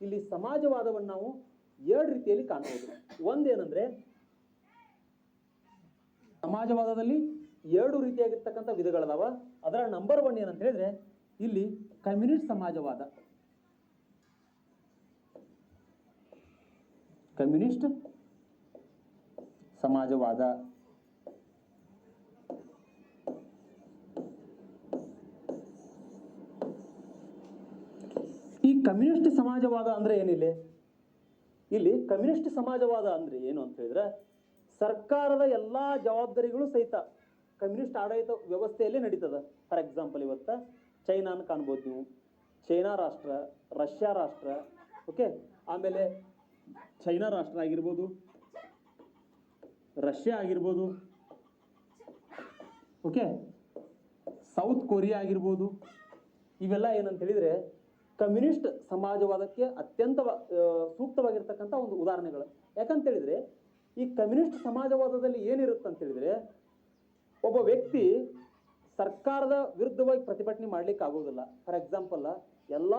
[SPEAKER 2] ಇಲ್ಲಿ ಸಮಾಜವಾದವನ್ನು ನಾವು ಎರಡು ರೀತಿಯಲ್ಲಿ ಕಾಣಬಹುದು. ಒಂದೇನಂದ್ರೆ ಸಮಾಜವಾದದಲ್ಲಿ ಎರಡು ರೀತಿಯಾಗಿರ್ತಕ್ಕಂಥ ವಿಧಗಳದಾವ. ಅದರ ನಂಬರ್ 1 ಏನಂತ ಹೇಳಿದ್ರೆ ಇಲ್ಲಿ ಕಮ್ಯುನಿಸ್ಟ್ ಸಮಾಜವಾದ. ಕಮ್ಯುನಿಸ್ಟ್ ಸಮಾಜವಾದ ಈ ಕಮ್ಯುನಿಸ್ಟ್ ಸಮಾಜವಾದ ಅಂದ್ರೆ ಏನಿಲ್ಲ, ಇಲ್ಲಿ ಕಮ್ಯುನಿಸ್ಟ್ ಸಮಾಜವಾದ ಅಂದ್ರೆ ಏನು ಅಂತ ಹೇಳಿದ್ರೆ ಸರ್ಕಾರದ ಎಲ್ಲಾ ಜವಾಬ್ದಾರಿಗಳು ಸಹಿತ ಕಮ್ಯುನಿಸ್ಟ್ ಆಡಳಿತ ವ್ಯವಸ್ಥೆಯಲ್ಲಿ ನಡೀತದ. ಫಾರ್ ಎಕ್ಸಾಂಪಲ್ ಇವತ್ತ ಚೈನಾನ ಕಾಣ್ಬೋದು ನೀವು, ಚೈನಾ ರಾಷ್ಟ್ರ, ರಷ್ಯಾ ರಾಷ್ಟ್ರ. ಓಕೆ, ಆಮೇಲೆ ಚೈನಾ ರಾಷ್ಟ್ರ ಆಗಿರ್ಬೋದು, ರಷ್ಯಾ ಆಗಿರ್ಬೋದು, ಓಕೆ, ಸೌತ್ ಕೊರಿಯಾ ಆಗಿರ್ಬೋದು. ಇವೆಲ್ಲ ಏನಂತ ಹೇಳಿದ್ರೆ ಕಮ್ಯುನಿಸ್ಟ್ ಸಮಾಜವಾದಕ್ಕೆ ಅತ್ಯಂತ ಸೂಕ್ತವಾಗಿರ್ತಕ್ಕಂಥ ಒಂದು ಉದಾಹರಣೆಗಳು. ಯಾಕಂತ ಹೇಳಿದ್ರೆ ಈ ಕಮ್ಯುನಿಸ್ಟ್ ಸಮಾಜವಾದದಲ್ಲಿ ಏನಿರುತ್ತೆ ಅಂತ ಹೇಳಿದ್ರೆ ಒಬ್ಬ ವ್ಯಕ್ತಿ ಸರ್ಕಾರದ ವಿರುದ್ಧವಾಗಿ ಪ್ರತಿಭಟನೆ ಮಾಡ್ಲಿಕ್ಕೆ ಆಗೋದಿಲ್ಲ. ಫಾರ್ ಎಕ್ಸಾಂಪಲ್ ಎಲ್ಲ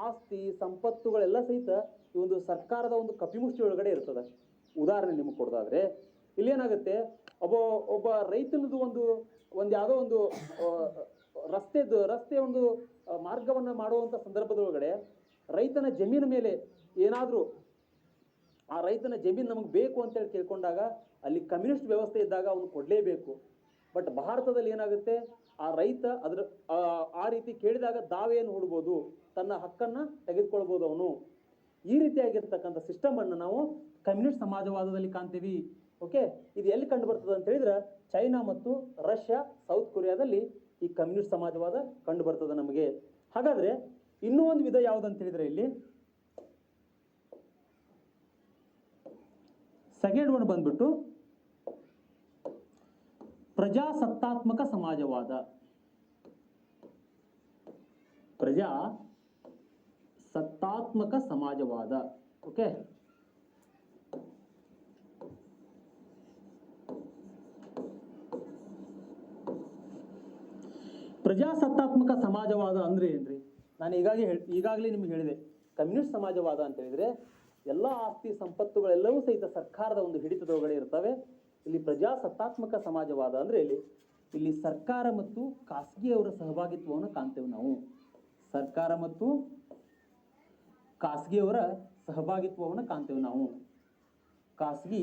[SPEAKER 2] ಆಸ್ತಿ ಸಂಪತ್ತುಗಳೆಲ್ಲ ಸಹಿತ ಈ ಒಂದು ಸರ್ಕಾರದ ಒಂದು ಕಪಿಮುಷ್ಟಿ ಒಳಗಡೆ ಇರ್ತದೆ. ಉದಾಹರಣೆ ನಿಮಗೆ ಕೊಡೋದಾದ್ರೆ ಇಲ್ಲೇನಾಗುತ್ತೆ, ಒಬ್ಬ ರೈತನದು ಒಂದು ಯಾವುದೋ ಒಂದು ರಸ್ತೆ ಒಂದು ಮಾರ್ಗವನ್ನು ಮಾಡುವಂಥ ಸಂದರ್ಭದೊಳಗಡೆ ರೈತನ ಜಮೀನು ಮೇಲೆ ಏನಾದರೂ ಆ ರೈತನ ಜಮೀನು ನಮಗೆ ಬೇಕು ಅಂತೇಳಿ ಕೇಳ್ಕೊಂಡಾಗ ಅಲ್ಲಿ ಕಮ್ಯುನಿಸ್ಟ್ ವ್ಯವಸ್ಥೆ ಇದ್ದಾಗ ಅವನು ಕೊಡಲೇಬೇಕು. ಬಟ್ ಭಾರತದಲ್ಲಿ ಏನಾಗುತ್ತೆ, ಆ ರೈತ ಆ ರೀತಿ ಕೇಳಿದಾಗ ದಾವೆಯನ್ನು ಹೂಡ್ಬೋದು, ತನ್ನ ಹಕ್ಕನ್ನು ತೆಗೆದುಕೊಳ್ಬೋದು ಅವನು. ಈ ರೀತಿಯಾಗಿರ್ತಕ್ಕಂಥ ಸಿಸ್ಟಮ್ ಅನ್ನು ನಾವು ಕಮ್ಯುನಿಸ್ಟ್ ಸಮಾಜವಾದದಲ್ಲಿ ಕಾಣ್ತೀವಿ. ಓಕೆ, ಇದು ಎಲ್ಲಿ ಕಂಡು ಬರ್ತದೆ ಅಂತ ಹೇಳಿದ್ರೆ ಚೈನಾ ಮತ್ತು ರಷ್ಯಾ, ಸೌತ್ ಕೊರಿಯಾದಲ್ಲಿ ಈ ಕಮ್ಯುನಿಸ್ಟ್ ಸಮಾಜವಾದ ಕಂಡು ಬರ್ತದೆ ನಮಗೆ. ಹಾಗಾದ್ರೆ ಇನ್ನೂ ಒಂದು ವಿಧ ಯಾವುದಂತ ಹೇಳಿದ್ರೆ ಇಲ್ಲಿ ಸೆಕೆಂಡ್ ಒನ್ ಬಂದ್ಬಿಟ್ಟು ಪ್ರಜಾಸತ್ತಾತ್ಮಕ ಸಮಾಜವಾದ. ಪ್ರಜಾಸತ್ತಾತ್ಮಕ ಸಮಾಜವಾದ. ಓಕೆ, ಪ್ರಜಾಸತ್ತಾತ್ಮಕ ಸಮಾಜವಾದ ಅಂದ್ರೆ ಏನ್ರಿ? ನಾನು ಈಗಾಗಲೇ ನಿಮ್ಗೆ ಹೇಳಿದೆ, ಕಮ್ಯುನಿಸ್ಟ್ ಸಮಾಜವಾದ ಅಂತ ಹೇಳಿದ್ರೆ ಎಲ್ಲ ಆಸ್ತಿ ಸಂಪತ್ತುಗಳೆಲ್ಲವೂ ಸಹಿತ ಸರ್ಕಾರದ ಒಂದು ಹಿಡಿತದೊಳಗಡೆ ಇರ್ತವೆ. ಇಲ್ಲಿ ಪ್ರಜಾಸತ್ತಾತ್ಮಕ ಸಮಾಜವಾದ ಅಂದ್ರೆ ಇಲ್ಲಿ ಸರ್ಕಾರ ಮತ್ತು ಖಾಸಗಿಯವರ ಸಹಭಾಗಿತ್ವವನ್ನು ಕಾಣ್ತೇವೆ ನಾವು. ಸರ್ಕಾರ ಮತ್ತು ಖಾಸಗಿಯವರ ಸಹಭಾಗಿತ್ವವನ್ನು ಕಾಣ್ತೇವೆ ನಾವು. ಖಾಸಗಿ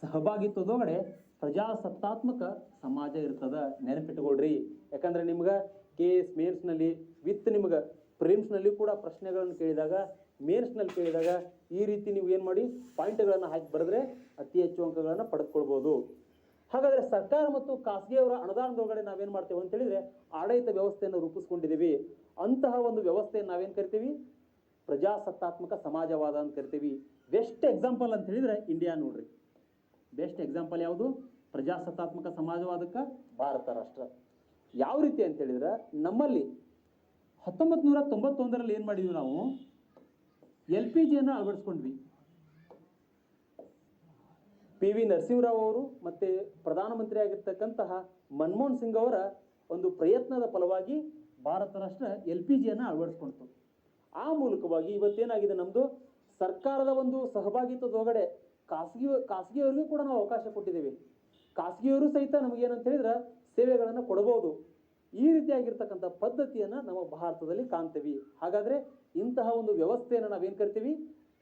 [SPEAKER 2] ಸಹಭಾಗಿತ್ವದೊಳಗಡೆ ಪ್ರಜಾಸತ್ತಾತ್ಮಕ ಸಮಾಜ ಇರ್ತದ. ನೆನಪಿಟ್ಟುಕೊಳ್ರಿ. ಯಾಕಂದ್ರೆ ನಿಮ್ಗೆ KS ಮೇನ್ಸ್ನಲ್ಲಿ ವಿತ್ ನಿಮ್ಗೆ ಪ್ರಿಲಿಮ್ಸ್ನಲ್ಲಿ ಕೂಡ ಪ್ರಶ್ನೆಗಳನ್ನು ಕೇಳಿದಾಗ, ಮೇನ್ಸ್ನಲ್ಲಿ ಕೇಳಿದಾಗ ಈ ರೀತಿ ನೀವು ಏನು ಮಾಡಿ ಪಾಯಿಂಟ್ಗಳನ್ನು ಹಾಕಿ ಬರೆದ್ರೆ ಅತಿ ಹೆಚ್ಚು ಅಂಕಗಳನ್ನು ಪಡೆದುಕೊಳ್ಬೋದು. ಹಾಗಾದರೆ ಸರ್ಕಾರ ಮತ್ತು ಖಾಸಗಿಯವರ ಅನುದಾನದೊಳಗಡೆ ನಾವೇನು ಮಾಡ್ತೇವೆ ಅಂತ ಹೇಳಿದ್ರೆ ಆಡಳಿತ ವ್ಯವಸ್ಥೆಯನ್ನು ರೂಪಿಸ್ಕೊಂಡಿದ್ದೀವಿ. ಅಂತಹ ಒಂದು ವ್ಯವಸ್ಥೆಯನ್ನು ನಾವೇನು ಕರಿತೀವಿ? ಪ್ರಜಾಸತ್ತಾತ್ಮಕ ಸಮಾಜವಾದ ಅಂತ ಕರಿತೀವಿ. ಬೆಸ್ಟ್ ಎಕ್ಸಾಂಪಲ್ ಅಂತ ಹೇಳಿದ್ರೆ ಇಂಡಿಯಾ ನೋಡ್ರಿ. ಬೆಸ್ಟ್ ಎಕ್ಸಾಂಪಲ್ ಯಾವುದು? ಪ್ರಜಾಸತ್ತಾತ್ಮಕ ಸಮಾಜವಾದಕ್ಕೆ ಭಾರತ ರಾಷ್ಟ್ರ. ಯಾವ ರೀತಿ ಅಂತ ಹೇಳಿದ್ರೆ ನಮ್ಮಲ್ಲಿ 1991ರಲ್ಲಿ ಏನು ಮಾಡಿದ್ವಿ ನಾವು? LPGಯನ್ನು ಅಳವಡಿಸ್ಕೊಂಡ್ವಿ. PV ನರಸಿಂಹರಾವ್ ಅವರು ಮತ್ತೆ ಪ್ರಧಾನಮಂತ್ರಿ ಆಗಿರ್ತಕ್ಕಂತಹ ಮನಮೋಹನ್ ಸಿಂಗ್ ಅವರ ಒಂದು ಪ್ರಯತ್ನದ ಫಲವಾಗಿ ಭಾರತ ರಾಷ್ಟ್ರ LPGಯನ್ನು ಅಳವಡಿಸ್ಕೊಳ್ತು. ಆ ಮೂಲಕವಾಗಿ ಇವತ್ತೇನಾಗಿದೆ, ನಮ್ಮದು ಸರ್ಕಾರದ ಒಂದು ಸಹಭಾಗಿತ್ವದೊಳಗಡೆ ಖಾಸಗಿಯವರಿಗೂ ಕೂಡ ನಾವು ಅವಕಾಶ ಕೊಟ್ಟಿದ್ದೇವೆ. ಖಾಸಗಿಯವರು ಸಹಿತ ನಮಗೇನಂತ ಹೇಳಿದ್ರೆ ಸೇವೆಗಳನ್ನು ಕೊಡಬಹುದು. ಈ ರೀತಿಯಾಗಿರ್ತಕ್ಕಂಥ ಪದ್ಧತಿಯನ್ನು ನಮ್ಮ ಭಾರತದಲ್ಲಿ ಕಾಣ್ತೀವಿ. ಹಾಗಾದರೆ ಇಂತಹ ಒಂದು ವ್ಯವಸ್ಥೆಯನ್ನು ನಾವೇನು ಕರಿತೀವಿ?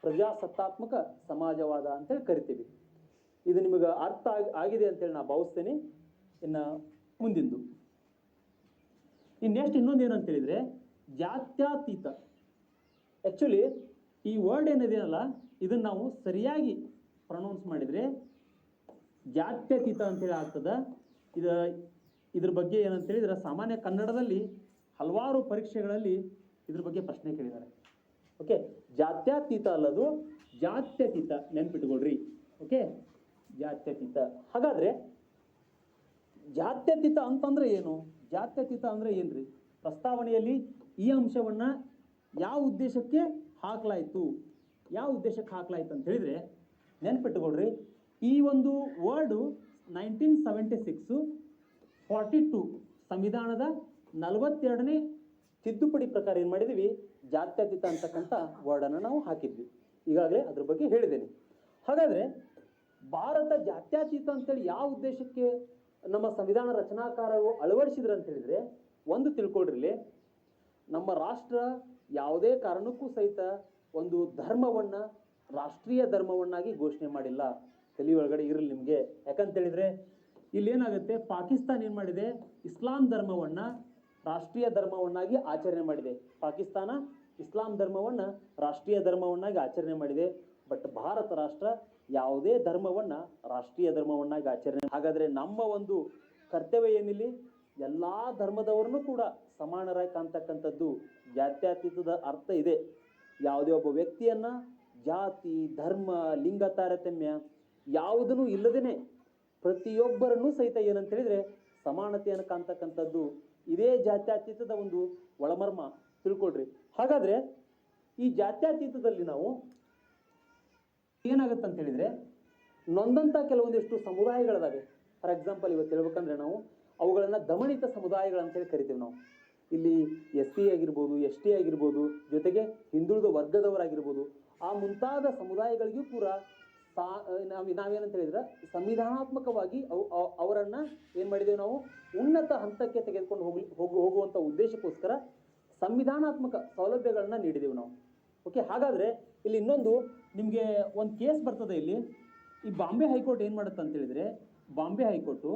[SPEAKER 2] ಪ್ರಜಾಸತ್ತಾತ್ಮಕ ಸಮಾಜವಾದ ಅಂತೇಳಿ ಕರಿತೀವಿ. ಇದು ನಿಮಗೆ ಅರ್ಥ ಆಗಿದೆ ಅಂತೇಳಿ ನಾನು ಭಾವಿಸ್ತೇನೆ. ಇನ್ನು ಮುಂದಿಂದು ನೆಕ್ಸ್ಟ್ ಇನ್ನೊಂದು ಏನಂತ ಹೇಳಿದರೆ ಜಾತ್ಯತೀತ. ಆ್ಯಕ್ಚುಲಿ ಈ ವರ್ಡ್ ಏನಿದೆಯಲ್ಲ, ಇದನ್ನು ನಾವು ಸರಿಯಾಗಿ ಪ್ರೊನೌನ್ಸ್ ಮಾಡಿದರೆ ಜಾತ್ಯತೀತ ಅಂತೇಳಿ ಆಗ್ತದೆ. ಇದ್ರ ಬಗ್ಗೆ ಏನಂತ ಹೇಳಿದ್ರೆ ಸಾಮಾನ್ಯ ಕನ್ನಡದಲ್ಲಿ ಹಲವಾರು ಪರೀಕ್ಷೆಗಳಲ್ಲಿ ಇದ್ರ ಬಗ್ಗೆ ಪ್ರಶ್ನೆ ಕೇಳಿದ್ದಾರೆ. ಓಕೆ, ಜಾತ್ಯತೀತ ಅಲ್ಲದು ಜಾತ್ಯತೀತ, ನೆನ್ಪಿಟ್ಕೊಳ್ರಿ. ಓಕೆ, ಜಾತ್ಯತೀತ. ಹಾಗಾದರೆ ಜಾತ್ಯತೀತ ಅಂತಂದ್ರೆ ಏನು? ಜಾತ್ಯತೀತ ಅಂದರೆ ಏನ್ರಿ? ಪ್ರಸ್ತಾವನೆಯಲ್ಲಿ ಈ ಅಂಶವನ್ನು ಯಾವ ಉದ್ದೇಶಕ್ಕೆ ಹಾಕಲಾಯಿತು ಅಂತ ಹೇಳಿದರೆ ನೆನ್ಪಿಟ್ಟುಕೊಳ್ರಿ, ಈ ಒಂದು ವರ್ಡು 1976 42 ಸಂವಿಧಾನದ 42ನೇ ತಿದ್ದುಪಡಿ ಪ್ರಕಾರ ಏನು ಮಾಡಿದ್ದೀವಿ? ಜಾತ್ಯತೀತ ಅಂತಕ್ಕಂಥ ವರ್ಡನ್ನು ನಾವು ಹಾಕಿದ್ವಿ. ಈಗಾಗಲೇ ಅದ್ರ ಬಗ್ಗೆ ಹೇಳಿದ್ದೇನೆ. ಹಾಗಾದರೆ ಭಾರತ ಜಾತ್ಯತೀತ ಅಂತೇಳಿ ಯಾವ ಉದ್ದೇಶಕ್ಕೆ ನಮ್ಮ ಸಂವಿಧಾನ ರಚನಾಕಾರರು ಅಳವಡಿಸಿದ್ರು ಅಂತ ಹೇಳಿದರೆ, ಒಂದು ತಿಳ್ಕೊಳ್ರಿ, ನಮ್ಮ ರಾಷ್ಟ್ರ ಯಾವುದೇ ಕಾರಣಕ್ಕೂ ಸಹಿತ ಒಂದು ಧರ್ಮವನ್ನು ರಾಷ್ಟ್ರೀಯ ಧರ್ಮವನ್ನಾಗಿ ಘೋಷಣೆ ಮಾಡಿಲ್ಲ. ತಲೆ ಒಳಗಡೆ ಇರಲಿ ನಿಮಗೆ. ಯಾಕಂತೇಳಿದರೆ ಇಲ್ಲೇನಾಗುತ್ತೆ, ಪಾಕಿಸ್ತಾನ ಏನು ಮಾಡಿದೆ? ಇಸ್ಲಾಂ ಧರ್ಮವನ್ನು ರಾಷ್ಟ್ರೀಯ ಧರ್ಮವನ್ನಾಗಿ ಆಚರಣೆ ಮಾಡಿದೆ. ಪಾಕಿಸ್ತಾನ ಇಸ್ಲಾಂ ಧರ್ಮವನ್ನು ರಾಷ್ಟ್ರೀಯ ಧರ್ಮವನ್ನಾಗಿ ಆಚರಣೆ ಮಾಡಿದೆ. ಬಟ್ ಭಾರತ ರಾಷ್ಟ್ರ ಯಾವುದೇ ಧರ್ಮವನ್ನು ರಾಷ್ಟ್ರೀಯ ಧರ್ಮವನ್ನಾಗಿ ಆಚರಣೆ. ಹಾಗಾದರೆ ನಮ್ಮ ಒಂದು ಕರ್ತವ್ಯ ಏನಿಲ್ಲಿ? ಎಲ್ಲ ಧರ್ಮದವರನ್ನು ಕೂಡ ಸಮಾನರಾಗಿ ಕಾಣ್ತಕ್ಕಂಥದ್ದು. ಜಾತ್ಯತೀತದ ಅರ್ಥ ಇದೆ. ಯಾವುದೇ ಒಬ್ಬ ವ್ಯಕ್ತಿಯನ್ನು ಜಾತಿ, ಧರ್ಮ, ಲಿಂಗ ತಾರತಮ್ಯ ಯಾವುದನ್ನು ಇಲ್ಲದೇ ಪ್ರತಿಯೊಬ್ಬರನ್ನೂ ಸಹಿತ ಏನಂತ ಹೇಳಿದರೆ ಸಮಾನತೆಯನ್ನು ಕಾಣ್ತಕ್ಕಂಥದ್ದು. ಇದೇ ಜಾತ್ಯತೀತದ ಒಂದು ಒಳಮರ್ಮ, ತಿಳ್ಕೊಳ್ರಿ. ಹಾಗಾದರೆ ಈ ಜಾತ್ಯತೀತದಲ್ಲಿ ನಾವು ಏನಾಗುತ್ತೆ ಅಂತ ಹೇಳಿದರೆ, ನೊಂದಂಥ ಕೆಲವೊಂದಿಷ್ಟು ಸಮುದಾಯಗಳಿದಾವೆ. ಫಾರ್ ಎಕ್ಸಾಂಪಲ್ ಇವತ್ತು ಹೇಳ್ಬೇಕಂದ್ರೆ ನಾವು ಅವುಗಳನ್ನು ದಮನಿತ ಸಮುದಾಯಗಳಂತೇಳಿ ಕರಿತೀವಿ ನಾವು. ಇಲ್ಲಿ SC ಆಗಿರ್ಬೋದು, ST ಆಗಿರ್ಬೋದು, ಜೊತೆಗೆ ಹಿಂದುಳಿದ ವರ್ಗದವರಾಗಿರ್ಬೋದು, ಆ ಮುಂತಾದ ಸಮುದಾಯಗಳಿಗೂ ಕೂಡ ನಾವೇನಂತ ಹೇಳಿದ್ರೆ ಸಂವಿಧಾನಾತ್ಮಕವಾಗಿ ಅವರನ್ನು ಏನು ಮಾಡಿದ್ದೇವೆ ನಾವು? ಉನ್ನತ ಹಂತಕ್ಕೆ ತೆಗೆದುಕೊಂಡು ಹೋಗುವಂಥ ಉದ್ದೇಶಕ್ಕೋಸ್ಕರ ಸಂವಿಧಾನಾತ್ಮಕ ಸೌಲಭ್ಯಗಳನ್ನ ನೀಡಿದ್ದೇವೆ ನಾವು. ಓಕೆ, ಹಾಗಾದರೆ ಇಲ್ಲಿ ಇನ್ನೊಂದು ನಿಮಗೆ ಒಂದು ಕೇಸ್ ಬರ್ತದೆ. ಇಲ್ಲಿ ಈ ಬಾಂಬೆ ಹೈಕೋರ್ಟ್ ಏನು ಮಾಡುತ್ತೆ ಅಂತ ಹೇಳಿದರೆ, ಬಾಂಬೆ ಹೈಕೋರ್ಟು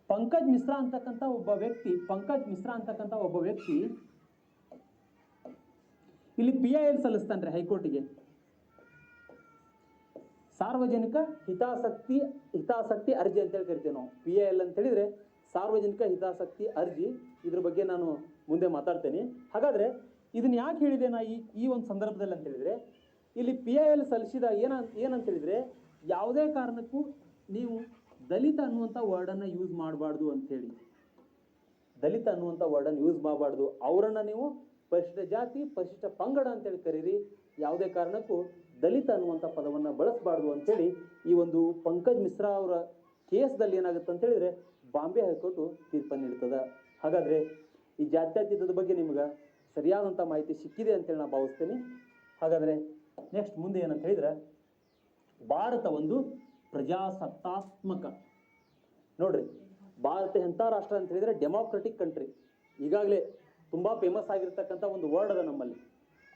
[SPEAKER 2] ಪಂಕಜ್ ಮಿಶ್ರಾ ಅಂತಕ್ಕಂಥ ಒಬ್ಬ ವ್ಯಕ್ತಿ ಇಲ್ಲಿ PIL ಸಲ್ಲಿಸ್ತಾನ್ರಿ ಹೈಕೋರ್ಟಿಗೆ. ಸಾರ್ವಜನಿಕ ಹಿತಾಸಕ್ತಿ ಅರ್ಜಿ ಅಂತೇಳಿ ಕರಿತೀವಿ ನಾವು. PIL ಅಂತ ಹೇಳಿದ್ರೆ ಸಾರ್ವಜನಿಕ ಹಿತಾಸಕ್ತಿ ಅರ್ಜಿ. ಇದ್ರ ಬಗ್ಗೆ ನಾನು ಮುಂದೆ ಮಾತಾಡ್ತೇನೆ. ಹಾಗಾದರೆ ಇದನ್ನ ಯಾಕೆ ಹೇಳಿದೆ ನಾ ಈ ಒಂದು ಸಂದರ್ಭದಲ್ಲಿ ಅಂತ ಹೇಳಿದರೆ, ಇಲ್ಲಿ PIL ಸಲ್ಲಿಸಿದಾಗ ಏನಂತ ಹೇಳಿದರೆ, ಯಾವುದೇ ಕಾರಣಕ್ಕೂ ನೀವು ದಲಿತ ಅನ್ನುವಂಥ ವರ್ಡನ್ನು ಯೂಸ್ ಮಾಡಬಾರ್ದು ಅಂಥೇಳಿ. ದಲಿತ ಅನ್ನುವಂಥ ವರ್ಡನ್ನು ಯೂಸ್ ಮಾಡಬಾರ್ದು. ಅವರನ್ನು ನೀವು ಪರಿಶಿಷ್ಟ ಜಾತಿ, ಪರಿಶಿಷ್ಟ ಪಂಗಡ ಅಂತೇಳಿ ಕರೀರಿ. ಯಾವುದೇ ಕಾರಣಕ್ಕೂ ದಲಿತ ಅನ್ನುವಂಥ ಪದವನ್ನು ಬಳಸಬಾರ್ದು ಅಂಥೇಳಿ ಈ ಒಂದು ಪಂಕಜ್ ಮಿಶ್ರಾ ಅವರ ಕೇಸ್ದಲ್ಲಿ ಏನಾಗುತ್ತೆ ಅಂತ ಹೇಳಿದರೆ ಬಾಂಬೆ ಹೈಕೋರ್ಟು ತೀರ್ಪನ್ನು ನೀಡ್ತದೆ. ಹಾಗಾದರೆ ಈ ಜಾತ್ಯತೀತದ ಬಗ್ಗೆ ನಿಮ್ಗೆ ಸರಿಯಾದಂಥ ಮಾಹಿತಿ ಸಿಕ್ಕಿದೆ ಅಂತೇಳಿ ನಾನು ಭಾವಿಸ್ತೇನೆ. ಹಾಗಾದರೆ ನೆಕ್ಸ್ಟ್ ಮುಂದೆ ಏನಂತ ಹೇಳಿದರೆ, ಭಾರತ ಒಂದು ಪ್ರಜಾಸತ್ತಾತ್ಮಕ. ನೋಡ್ರಿ, ಭಾರತ ಎಂಥ ರಾಷ್ಟ್ರ ಅಂತ ಹೇಳಿದರೆ ಡೆಮಾಕ್ರೆಟಿಕ್ ಕಂಟ್ರಿ. ಈಗಾಗಲೇ ತುಂಬ ಫೇಮಸ್ ಆಗಿರ್ತಕ್ಕಂಥ ಒಂದು ವರ್ಡ್ ಅದ ನಮ್ಮಲ್ಲಿ.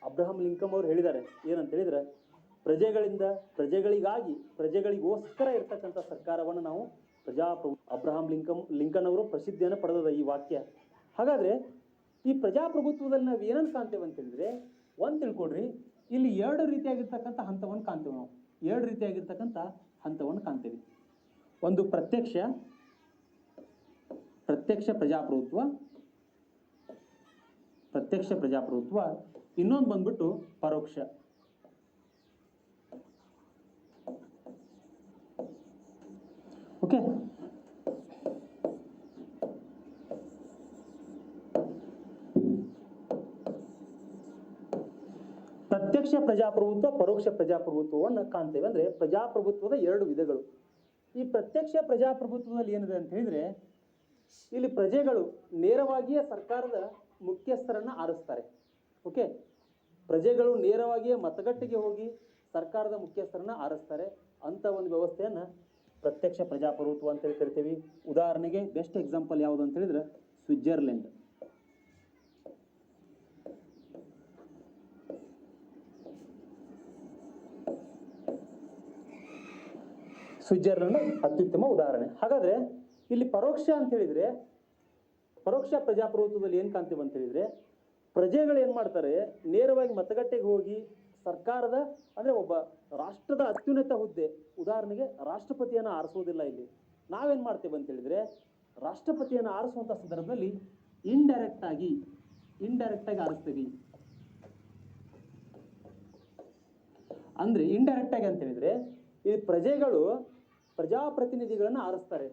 [SPEAKER 2] ಅಬ್ರಹಂ ಲಿಂಕನ್ ಅವರು ಹೇಳಿದ್ದಾರೆ ಏನಂತ ಹೇಳಿದರೆ, ಪ್ರಜೆಗಳಿಗೋಸ್ಕರ ಇರ್ತಕ್ಕಂಥ ಸರ್ಕಾರವನ್ನು ನಾವು ಪ್ರಜಾಪ್ರಭು. ಅಬ್ರಹಾಂ ಲಿಂಕನ್ ಅವರು ಪ್ರಸಿದ್ಧಿಯನ್ನು ಪಡೆದದ ಈ ವಾಕ್ಯ. ಹಾಗಾದರೆ ಈ ಪ್ರಜಾಪ್ರಭುತ್ವದಲ್ಲಿ ನಾವು ಏನನ್ನು ಕಾಣ್ತೇವೆ ಅಂತ ಹೇಳಿದರೆ, ಒಂದು ತಿಳ್ಕೊಡ್ರಿ, ಇಲ್ಲಿ ಎರಡು ರೀತಿಯಾಗಿರ್ತಕ್ಕಂಥ ಹಂತವನ್ನು ಕಾಣ್ತೇವೆ ನಾವು. ಎರಡು ರೀತಿಯಾಗಿರ್ತಕ್ಕಂಥ ಹಂತವನ್ನು ಕಾಣ್ತೇವೆ. ಒಂದು ಪ್ರತ್ಯಕ್ಷ ಪ್ರಜಾಪ್ರಭುತ್ವ, ಇನ್ನೊಂದು ಬಂದ್ಬಿಟ್ಟು ಪರೋಕ್ಷ. ಓಕೆ, ಪ್ರತ್ಯಕ್ಷ ಪ್ರಜಾಪ್ರಭುತ್ವ, ಪರೋಕ್ಷ ಪ್ರಜಾಪ್ರಭುತ್ವವನ್ನು ಕಾಣ್ತೇವೆ. ಅಂದರೆ ಪ್ರಜಾಪ್ರಭುತ್ವದ ಎರಡು ವಿಧಗಳು. ಈ ಪ್ರತ್ಯಕ್ಷ ಪ್ರಜಾಪ್ರಭುತ್ವದಲ್ಲಿ ಏನಿದೆ ಅಂತ ಹೇಳಿದರೆ, ಇಲ್ಲಿ ಪ್ರಜೆಗಳು ನೇರವಾಗಿಯೇ ಸರ್ಕಾರದ ಮುಖ್ಯಸ್ಥರನ್ನ ಆರಿಸ್ತಾರೆ. ಓಕೆ, ಪ್ರಜೆಗಳು ನೇರವಾಗಿಯೇ ಮತಗಟ್ಟೆಗೆ ಹೋಗಿ ಸರ್ಕಾರದ ಮುಖ್ಯಸ್ಥರನ್ನ ಆರಿಸ್ತಾರೆ. ಅಂತ ಒಂದು ವ್ಯವಸ್ಥೆಯನ್ನ ಪ್ರತ್ಯಕ್ಷ ಪ್ರಜಾಪ್ರಭುತ್ವ ಅಂತೇಳಿ ಕರಿತೀವಿ. ಉದಾಹರಣೆಗೆ ಬೆಸ್ಟ್ ಎಕ್ಸಾಂಪಲ್ ಯಾವುದು ಅಂತ ಹೇಳಿದ್ರೆ ಸ್ವಿಟ್ಜರ್ಲೆಂಡ್. ಸ್ವಿಟ್ಜರ್ಲೆಂಡ್ ಅತ್ಯುತ್ತಮ ಉದಾಹರಣೆ. ಹಾಗಾದ್ರೆ ಇಲ್ಲಿ ಪರೋಕ್ಷ ಅಂತ ಹೇಳಿದ್ರೆ, ಪರೋಕ್ಷ ಪ್ರಜಾಪ್ರಭುತ್ವದಲ್ಲಿ ಏನ್ ಕಾಣ್ತೀವಿ ಅಂತ ಹೇಳಿದ್ರೆ, ಪ್ರಜೆಗಳು ಏನ್ ಮಾಡ್ತಾರೆ, ನೇರವಾಗಿ ಮತಗಟ್ಟೆಗೆ ಹೋಗಿ ಸರ್ಕಾರದ ಅಂದ್ರೆ ಒಬ್ಬ ರಾಷ್ಟ್ರದ ಅತ್ಯುನ್ನತ ಹುದ್ದೆ, ಉದಾಹರಣೆಗೆ ರಾಷ್ಟ್ರಪತಿಯನ್ನು ಆರಿಸೋದಿಲ್ಲ. ಇಲ್ಲಿ ನಾವೇನ್ ಮಾಡ್ತೇವೆ ಅಂತ ಹೇಳಿದ್ರೆ, ರಾಷ್ಟ್ರಪತಿಯನ್ನು ಆರಿಸುವಂತ ಸಂದರ್ಭದಲ್ಲಿ ಇಂಡೈರೆಕ್ಟ್ ಆಗಿ ಆರಿಸ್ತೀವಿ. ಅಂದ್ರೆ ಇಂಡೈರೆಕ್ಟ್ ಆಗಿ ಅಂತ ಹೇಳಿದ್ರೆ, ಈ ಪ್ರಜೆಗಳು ಪ್ರಜಾಪ್ರತಿನಿಧಿಗಳನ್ನ ಆರಿಸ್ತಾರೆ.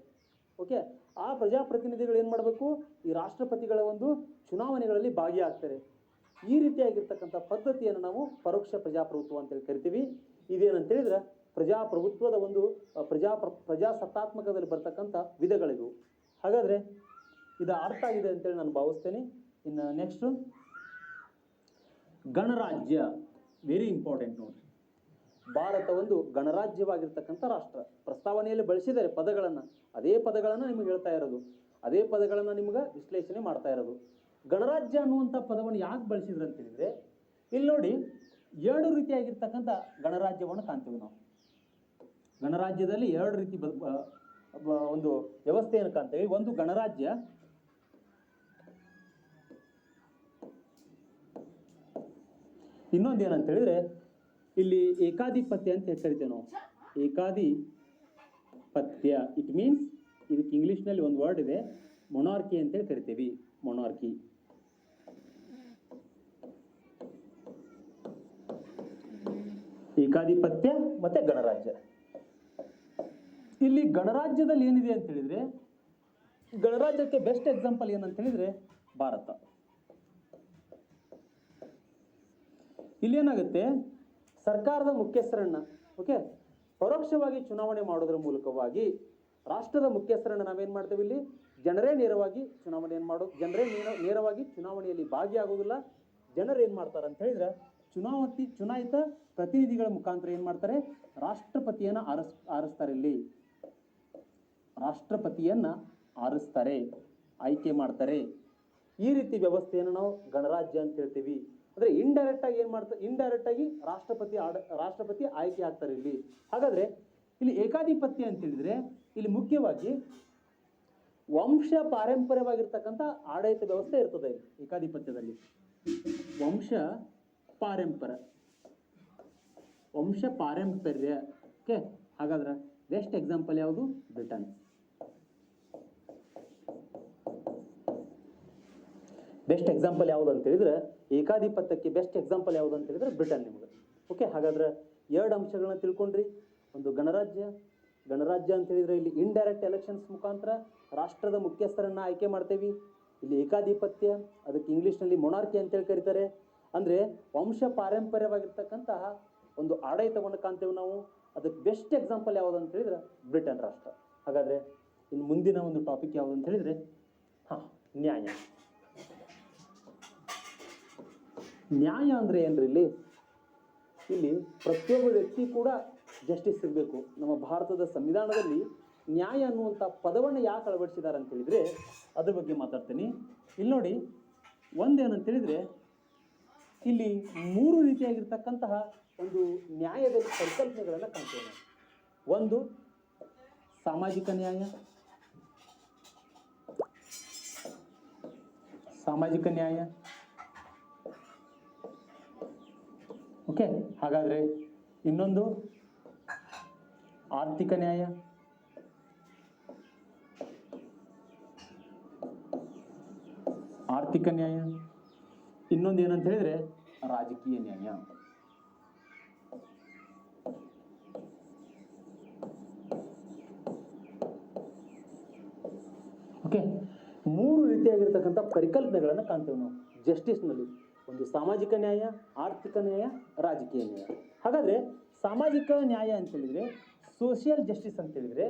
[SPEAKER 2] ಓಕೆ, ಆ ಪ್ರಜಾಪ್ರತಿನಿಧಿಗಳು ಏನ್ ಮಾಡಬೇಕು, ಈ ರಾಷ್ಟ್ರಪತಿಗಳ ಒಂದು ಚುನಾವಣೆಗಳಲ್ಲಿ ಭಾಗಿಯಾಗ್ತಾರೆ. ಈ ರೀತಿಯಾಗಿರ್ತಕ್ಕಂಥ ಪದ್ಧತಿಯನ್ನು ನಾವು ಪರೋಕ್ಷ ಪ್ರಜಾಪ್ರಭುತ್ವ ಅಂತೇಳಿ ಕರಿತೀವಿ. ಇದೇನಂತ ಹೇಳಿದ್ರೆ ಪ್ರಜಾಪ್ರಭುತ್ವದ ಒಂದು ಪ್ರಜಾಸತ್ತಾತ್ಮಕದಲ್ಲಿ ಬರ್ತಕ್ಕಂಥ ವಿಧಗಳಿವು. ಹಾಗಾದ್ರೆ ಇದು ಅರ್ಥ ಆಗಿದೆ ಅಂತೇಳಿ ನಾನು ಭಾವಿಸ್ತೇನೆ. ಇನ್ನು ನೆಕ್ಸ್ಟ್ ಗಣರಾಜ್ಯ, ವೆರಿ ಇಂಪಾರ್ಟೆಂಟ್ ನೋಡಿ. ಭಾರತ ಒಂದು ಗಣರಾಜ್ಯವಾಗಿರ್ತಕ್ಕಂಥ ರಾಷ್ಟ್ರ. ಪ್ರಸ್ತಾವನೆಯಲ್ಲಿ ಬಳಸಿದ್ದಾರೆ ಪದಗಳನ್ನು, ಅದೇ ಪದಗಳನ್ನು ನಿಮಗೆ ಹೇಳ್ತಾ ಇರೋದು, ಅದೇ ಪದಗಳನ್ನು ನಿಮ್ಗೆ ವಿಶ್ಲೇಷಣೆ ಮಾಡ್ತಾ ಇರೋದು. ಗಣರಾಜ್ಯ ಅನ್ನುವಂಥ ಪದವನ್ನು ಯಾಕೆ ಬಳಸಿದ್ರು ಅಂತ ಹೇಳಿದ್ರೆ, ಇಲ್ಲಿ ನೋಡಿ 2 ರೀತಿಯಾಗಿರ್ತಕ್ಕಂಥ ಗಣರಾಜ್ಯವನ್ನು ಕಾಣ್ತೀವಿ ನಾವು. ಗಣರಾಜ್ಯದಲ್ಲಿ 2 ರೀತಿ ಒಂದು ವ್ಯವಸ್ಥೆಯನ್ನು ಕಾಣ್ತೇವೆ. ಒಂದು ಗಣರಾಜ್ಯ, ಇನ್ನೊಂದು ಏನಂತ ಹೇಳಿದ್ರೆ ಇಲ್ಲಿ ಏಕಾಧಿಪತ್ಯ ಅಂತ ಕರಿತೇವೆ ನಾವು. ಏಕಾಧಿಪತ್ಯ, ಇಟ್ ಮೀನ್ಸ್ ಇದಕ್ಕೆ ಇಂಗ್ಲಿಷ್ನಲ್ಲಿ ಒಂದು ವರ್ಡ್ ಇದೆ, ಮೊನಾರ್ಕಿ ಅಂತೇಳಿ ಕರಿತೀವಿ. ಮೊನಾರ್ಕಿ. ಏಕಾಧಿಪತ್ಯ ಮತ್ತೆ ಗಣರಾಜ್ಯ. ಇಲ್ಲಿ ಗಣರಾಜ್ಯದಲ್ಲಿ ಏನಿದೆ ಅಂತ ಹೇಳಿದ್ರೆ, ಗಣರಾಜ್ಯಕ್ಕೆ ಬೆಸ್ಟ್ ಎಕ್ಸಾಂಪಲ್ ಏನಂತ ಹೇಳಿದ್ರೆ ಭಾರತ. ಇಲ್ಲಿ ಏನಾಗುತ್ತೆ, ಸರ್ಕಾರದ ಮುಖ್ಯಸ್ಥರನ್ನ ಓಕೆ ಪರೋಕ್ಷವಾಗಿ ಚುನಾವಣೆ ಮಾಡೋದ್ರ ಮೂಲಕವಾಗಿ ರಾಷ್ಟ್ರದ ಮುಖ್ಯಸ್ಥರನ್ನ ನಾವೇನ್ ಮಾಡ್ತೇವೆ, ಇಲ್ಲಿ ಜನರೇ ನೇರವಾಗಿ ಚುನಾವಣೆಯನ್ನು ಮಾಡೋದು, ಜನರೇ ನೇರವಾಗಿ ಚುನಾವಣೆಯಲ್ಲಿ ಭಾಗಿಯಾಗೋದಿಲ್ಲ. ಜನರು ಏನ್ ಮಾಡ್ತಾರೆ ಅಂತ ಹೇಳಿದ್ರೆ, ಚುನಾಯಿತ ಪ್ರತಿನಿಧಿಗಳ ಮುಖಾಂತರ ಏನ್ ಮಾಡ್ತಾರೆ, ರಾಷ್ಟ್ರಪತಿಯನ್ನ ಆರಿಸ್ತಾರೆ. ಇಲ್ಲಿ ರಾಷ್ಟ್ರಪತಿಯನ್ನ ಆರಿಸ್ತಾರೆ, ಆಯ್ಕೆ ಮಾಡ್ತಾರೆ. ಈ ರೀತಿ ವ್ಯವಸ್ಥೆಯನ್ನು ನಾವು ಗಣರಾಜ್ಯ ಅಂತ ಹೇಳ್ತೀವಿ. ಅಂದ್ರೆ ಇಂಡೈರೆಕ್ಟ್ ಆಗಿ ಏನ್ ಮಾಡ್ತಾರೆ, ಇಂಡೈರೆಕ್ಟ್ ಆಗಿ ರಾಷ್ಟ್ರಪತಿ ಆಯ್ಕೆ ಆಗ್ತಾರೆ ಇಲ್ಲಿ. ಹಾಗಾದ್ರೆ ಇಲ್ಲಿ ಏಕಾಧಿಪತ್ಯ ಅಂತ ಹೇಳಿದ್ರೆ, ಇಲ್ಲಿ ಮುಖ್ಯವಾಗಿ ವಂಶ ಪಾರಂಪರ್ಯವಾಗಿರ್ತಕ್ಕಂಥ ಆಡಳಿತ ವ್ಯವಸ್ಥೆ ಇರ್ತದೆ ಏಕಾಧಿಪತ್ಯದಲ್ಲಿ. ವಂಶ ಪಾರಂಪರ್ಯ. ಓಕೆ, ಹಾಗಾದ್ರೆ ಬೆಸ್ಟ್ ಎಕ್ಸಾಂಪಲ್ ಯಾವುದು, ಬ್ರಿಟನ್. ಬೆಸ್ಟ್ ಎಕ್ಸಾಂಪಲ್ ಯಾವುದು ಅಂತ ಹೇಳಿದ್ರೆ, ಏಕಾಧಿಪತ್ಯಕ್ಕೆ ಬೆಸ್ಟ್ ಎಕ್ಸಾಂಪಲ್ ಯಾವುದು ಅಂತ ಹೇಳಿದ್ರೆ ಬ್ರಿಟನ್ ನಿಮಗೆ. ಓಕೆ, ಹಾಗಾದ್ರೆ 2 ಅಂಶಗಳನ್ನ ತಿಳ್ಕೊಂಡ್ರಿ. ಒಂದು ಗಣರಾಜ್ಯ ಅಂತ ಹೇಳಿದ್ರೆ ಇಲ್ಲಿ ಇಂಡೈರೆಕ್ಟ್ ಎಲೆಕ್ಷನ್ಸ್ ಮುಖಾಂತರ ರಾಷ್ಟ್ರದ ಮುಖ್ಯಸ್ಥರನ್ನ ಆಯ್ಕೆ ಮಾಡ್ತೇವೆ. ಇಲ್ಲಿ ಏಕಾಧಿಪತ್ಯ, ಅದಕ್ಕೆ ಇಂಗ್ಲಿಷ್ನಲ್ಲಿ ಮೊನಾರ್ಕಿ ಅಂತೇಳಿ ಕರೀತಾರೆ. ಅಂದ್ರೆ ವಂಶ ಪಾರಂಪರ್ಯವಾಗಿರ್ತಕ್ಕಂತಹ ಒಂದು ಆಡಳಿತವನ್ನು ಕಾಣ್ತೇವೆ ನಾವು. ಅದಕ್ಕೆ ಬೆಸ್ಟ್ ಎಕ್ಸಾಂಪಲ್ ಯಾವುದು ಅಂತ ಹೇಳಿದ್ರೆ ಬ್ರಿಟನ್ ರಾಷ್ಟ್ರ. ಹಾಗಾದ್ರೆ ಇನ್ನು ಮುಂದಿನ ಒಂದು ಟಾಪಿಕ್ ಯಾವುದು ಅಂತ ಹೇಳಿದ್ರೆ ನ್ಯಾಯ. ನ್ಯಾಯ ಅಂದ್ರೆ ಏನ್ರಿ, ಇಲ್ಲಿ ಪ್ರತಿಯೊಬ್ಬ ವ್ಯಕ್ತಿ ಕೂಡ ಜಸ್ಟಿಸ್ ಸಿಗಬೇಕು. ನಮ್ಮ ಭಾರತದ ಸಂವಿಧಾನದಲ್ಲಿ ನ್ಯಾಯ ಅನ್ನುವಂಥ ಪದವನ್ನು ಯಾಕೆ ಅಳವಡಿಸಿದ್ದಾರೆ ಅಂತ ಹೇಳಿದ್ರೆ ಅದ್ರ ಬಗ್ಗೆ ಮಾತಾಡ್ತೀನಿ. ಇಲ್ಲಿ ನೋಡಿ, ಒಂದೇನಂತ ಹೇಳಿದ್ರೆ ಇಲ್ಲಿ 3 ರೀತಿಯಾಗಿರ್ತಕ್ಕಂತಹ ಒಂದು ನ್ಯಾಯದಲ್ಲಿ ಪರಿಕಲ್ಪನೆಗಳನ್ನು ಕಾಣ್ತೇವೆ ನಾವು. ಒಂದು ಸಾಮಾಜಿಕ ನ್ಯಾಯ. ಓಕೆ, ಹಾಗಾದ್ರೆ ಇನ್ನೊಂದು ಆರ್ಥಿಕ ನ್ಯಾಯ. ಇನ್ನೊಂದು ಏನಂತ ಹೇಳಿದ್ರೆ ರಾಜಕೀಯ ನ್ಯಾಯ. ಓಕೆ, 3 ರೀತಿಯಾಗಿರ್ತಕ್ಕಂಥ ಪರಿಕಲ್ಪನೆಗಳನ್ನು ಕಾಣ್ತೇವೆ ನಾವು ಜಸ್ಟಿಸ್ನಲ್ಲಿ. ಒಂದು ಸಾಮಾಜಿಕ ನ್ಯಾಯ, ಆರ್ಥಿಕ ನ್ಯಾಯ, ರಾಜಕೀಯ ನ್ಯಾಯ. ಹಾಗಾದ್ರೆ ಸಾಮಾಜಿಕ ನ್ಯಾಯ ಅಂತ ಹೇಳಿದ್ರೆ, ಸೋಷಿಯಲ್ ಜಸ್ಟಿಸ್ ಅಂತ ಹೇಳಿದ್ರೆ,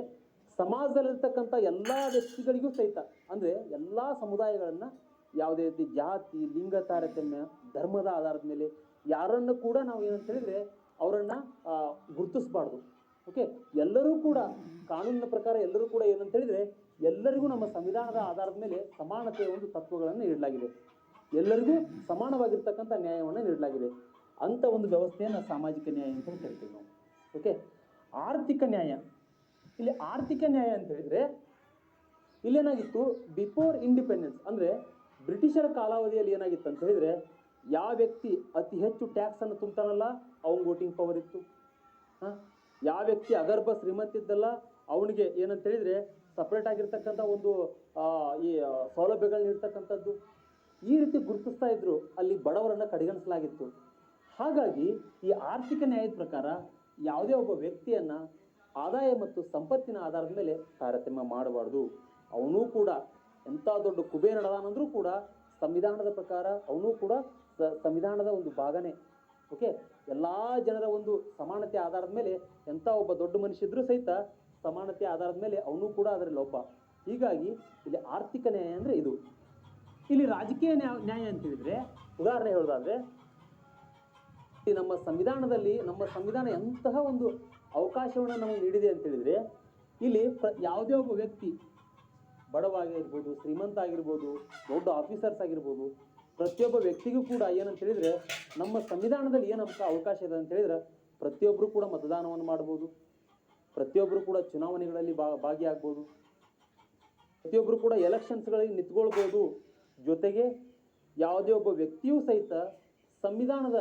[SPEAKER 2] ಸಮಾಜದಲ್ಲಿರ್ತಕ್ಕಂಥ ಎಲ್ಲ ವ್ಯಕ್ತಿಗಳಿಗೂ ಸಹಿತ, ಅಂದರೆ ಎಲ್ಲ ಸಮುದಾಯಗಳನ್ನು ಯಾವುದೇ ರೀತಿ ಜಾತಿ, ಲಿಂಗ ತಾರತಮ್ಯ, ಧರ್ಮದ ಆಧಾರದ ಮೇಲೆ ಯಾರನ್ನು ಕೂಡ ನಾವು ಏನಂತ ಹೇಳಿದ್ರೆ ಅವರನ್ನು ಗುರುತಿಸಬಾರ್ದು. ಓಕೆ, ಎಲ್ಲರೂ ಕೂಡ ಕಾನೂನಿನ ಪ್ರಕಾರ ಎಲ್ಲರೂ ಕೂಡ ಏನಂತ ಹೇಳಿದ್ರೆ ಎಲ್ಲರಿಗೂ ನಮ್ಮ ಸಂವಿಧಾನದ ಆಧಾರದ ಮೇಲೆ ಸಮಾನತೆಯ ಒಂದು ತತ್ವಗಳನ್ನು ನೀಡಲಾಗಿದೆ. ಎಲ್ಲರಿಗೂ ಸಮಾನವಾಗಿರ್ತಕ್ಕಂಥ ನ್ಯಾಯವನ್ನು ನೀಡಲಾಗಿದೆ. ಅಂಥ ಒಂದು ವ್ಯವಸ್ಥೆಯನ್ನು ಸಾಮಾಜಿಕ ನ್ಯಾಯ ಅಂತ ಕರಿತೀವಿ ನಾವು. ಓಕೆ, ಆರ್ಥಿಕ ನ್ಯಾಯ. ಇಲ್ಲಿ ಆರ್ಥಿಕ ನ್ಯಾಯ ಅಂತ ಹೇಳಿದ್ರೆ ಇಲ್ಲೇನಾಗಿತ್ತು, ಬಿಫೋರ್ ಇಂಡಿಪೆಂಡೆನ್ಸ್ ಅಂದರೆ ಬ್ರಿಟಿಷರ ಕಾಲಾವಧಿಯಲ್ಲಿ ಏನಾಗಿತ್ತು ಅಂತ ಹೇಳಿದ್ರೆ, ಯಾವ ವ್ಯಕ್ತಿ ಅತಿ ಹೆಚ್ಚು ಟ್ಯಾಕ್ಸನ್ನು ತುಂಬ್ತಾನಲ್ಲ ಅವ್ನಿಗೆ ವೋಟಿಂಗ್ ಪವರ್ ಇತ್ತು. ಯಾವ ವ್ಯಕ್ತಿ ಅಗರ್ಭ ಶ್ರೀಮಂತ ಇದ್ದಲ್ಲ ಅವನಿಗೆ ಏನಂತ ಹೇಳಿದ್ರೆ ಸಪ್ರೇಟ್ ಆಗಿರ್ತಕ್ಕಂಥ ಒಂದು ಈ ಸೌಲಭ್ಯಗಳನ್ನ ನೀಡ್ತಕ್ಕಂಥದ್ದು, ಈ ರೀತಿ ಗುರುತಿಸ್ತಾ ಇದ್ರು. ಅಲ್ಲಿ ಬಡವರನ್ನು ಕಡೆಗಣಿಸಲಾಗಿತ್ತು. ಹಾಗಾಗಿ ಈ ಆರ್ಥಿಕ ನ್ಯಾಯದ ಪ್ರಕಾರ ಯಾವುದೇ ಒಬ್ಬ ವ್ಯಕ್ತಿಯನ್ನು ಆದಾಯ ಮತ್ತು ಸಂಪತ್ತಿನ ಆಧಾರದ ಮೇಲೆ ತಾರತಮ್ಯ ಮಾಡಬಾರ್ದು. ಅವನೂ ಕೂಡ ಎಂಥ ದೊಡ್ಡ ಕುಬೇರನದಾನಂದ್ರೂ ಕೂಡ ಸಂವಿಧಾನದ ಪ್ರಕಾರ ಅವನೂ ಕೂಡ ಸಂವಿಧಾನದ ಒಂದು ಭಾಗನೇ. ಓಕೆ, ಎಲ್ಲ ಜನರ ಒಂದು ಸಮಾನತೆ ಆಧಾರದ ಮೇಲೆ ಎಂಥ ಒಬ್ಬ ದೊಡ್ಡ ಮನುಷ್ಯ ಇದ್ರೂ ಸಹಿತ ಸಮಾನತೆ ಆಧಾರದ ಮೇಲೆ ಅವನು ಕೂಡ ಅದರಲ್ಲಿ ಒಬ್ಬ. ಹೀಗಾಗಿ ಇಲ್ಲಿ ಆರ್ಥಿಕ ನ್ಯಾಯ ಅಂದರೆ ಇದು. ಇಲ್ಲಿ ರಾಜಕೀಯ ನ್ಯಾಯ ಅಂತ ಹೇಳಿದ್ರೆ, ಉದಾಹರಣೆ ಹೇಳೋದಾದ್ರೆ, ನಮ್ಮ ಸಂವಿಧಾನದಲ್ಲಿ ನಮ್ಮ ಸಂವಿಧಾನ ಎಂತಹ ಒಂದು ಅವಕಾಶವನ್ನು ನಮಗೆ ನೀಡಿದೆ ಅಂತ ಹೇಳಿದ್ರೆ, ಇಲ್ಲಿ ಯಾವುದೇ ಒಬ್ಬ ವ್ಯಕ್ತಿ ಬಡವ ಆಗಿರ್ಬೋದು, ಶ್ರೀಮಂತ ಆಗಿರ್ಬೋದು, ದೊಡ್ಡ ಆಫೀಸರ್ಸ್ ಆಗಿರ್ಬೋದು, ಪ್ರತಿಯೊಬ್ಬ ವ್ಯಕ್ತಿಗೂ ಕೂಡ ಏನಂತ ಹೇಳಿದ್ರೆ ನಮ್ಮ ಸಂವಿಧಾನದಲ್ಲಿ ಏನು ಅವಕಾಶ ಇದೆ ಅಂತ ಹೇಳಿದ್ರೆ ಪ್ರತಿಯೊಬ್ಬರು ಕೂಡ ಮತದಾನವನ್ನು ಮಾಡ್ಬೋದು, ಪ್ರತಿಯೊಬ್ಬರು ಕೂಡ ಚುನಾವಣೆಗಳಲ್ಲಿ ಭಾಗಿಯಾಗ್ಬೋದು, ಪ್ರತಿಯೊಬ್ಬರು ಕೂಡ ಎಲೆಕ್ಷನ್ಸ್ಗಳಲ್ಲಿ ನಿಂತ್ಕೊಳ್ಬೋದು. ಜೊತೆಗೆ ಯಾವುದೇ ಒಬ್ಬ ವ್ಯಕ್ತಿಯೂ ಸಹಿತ ಸಂವಿಧಾನದ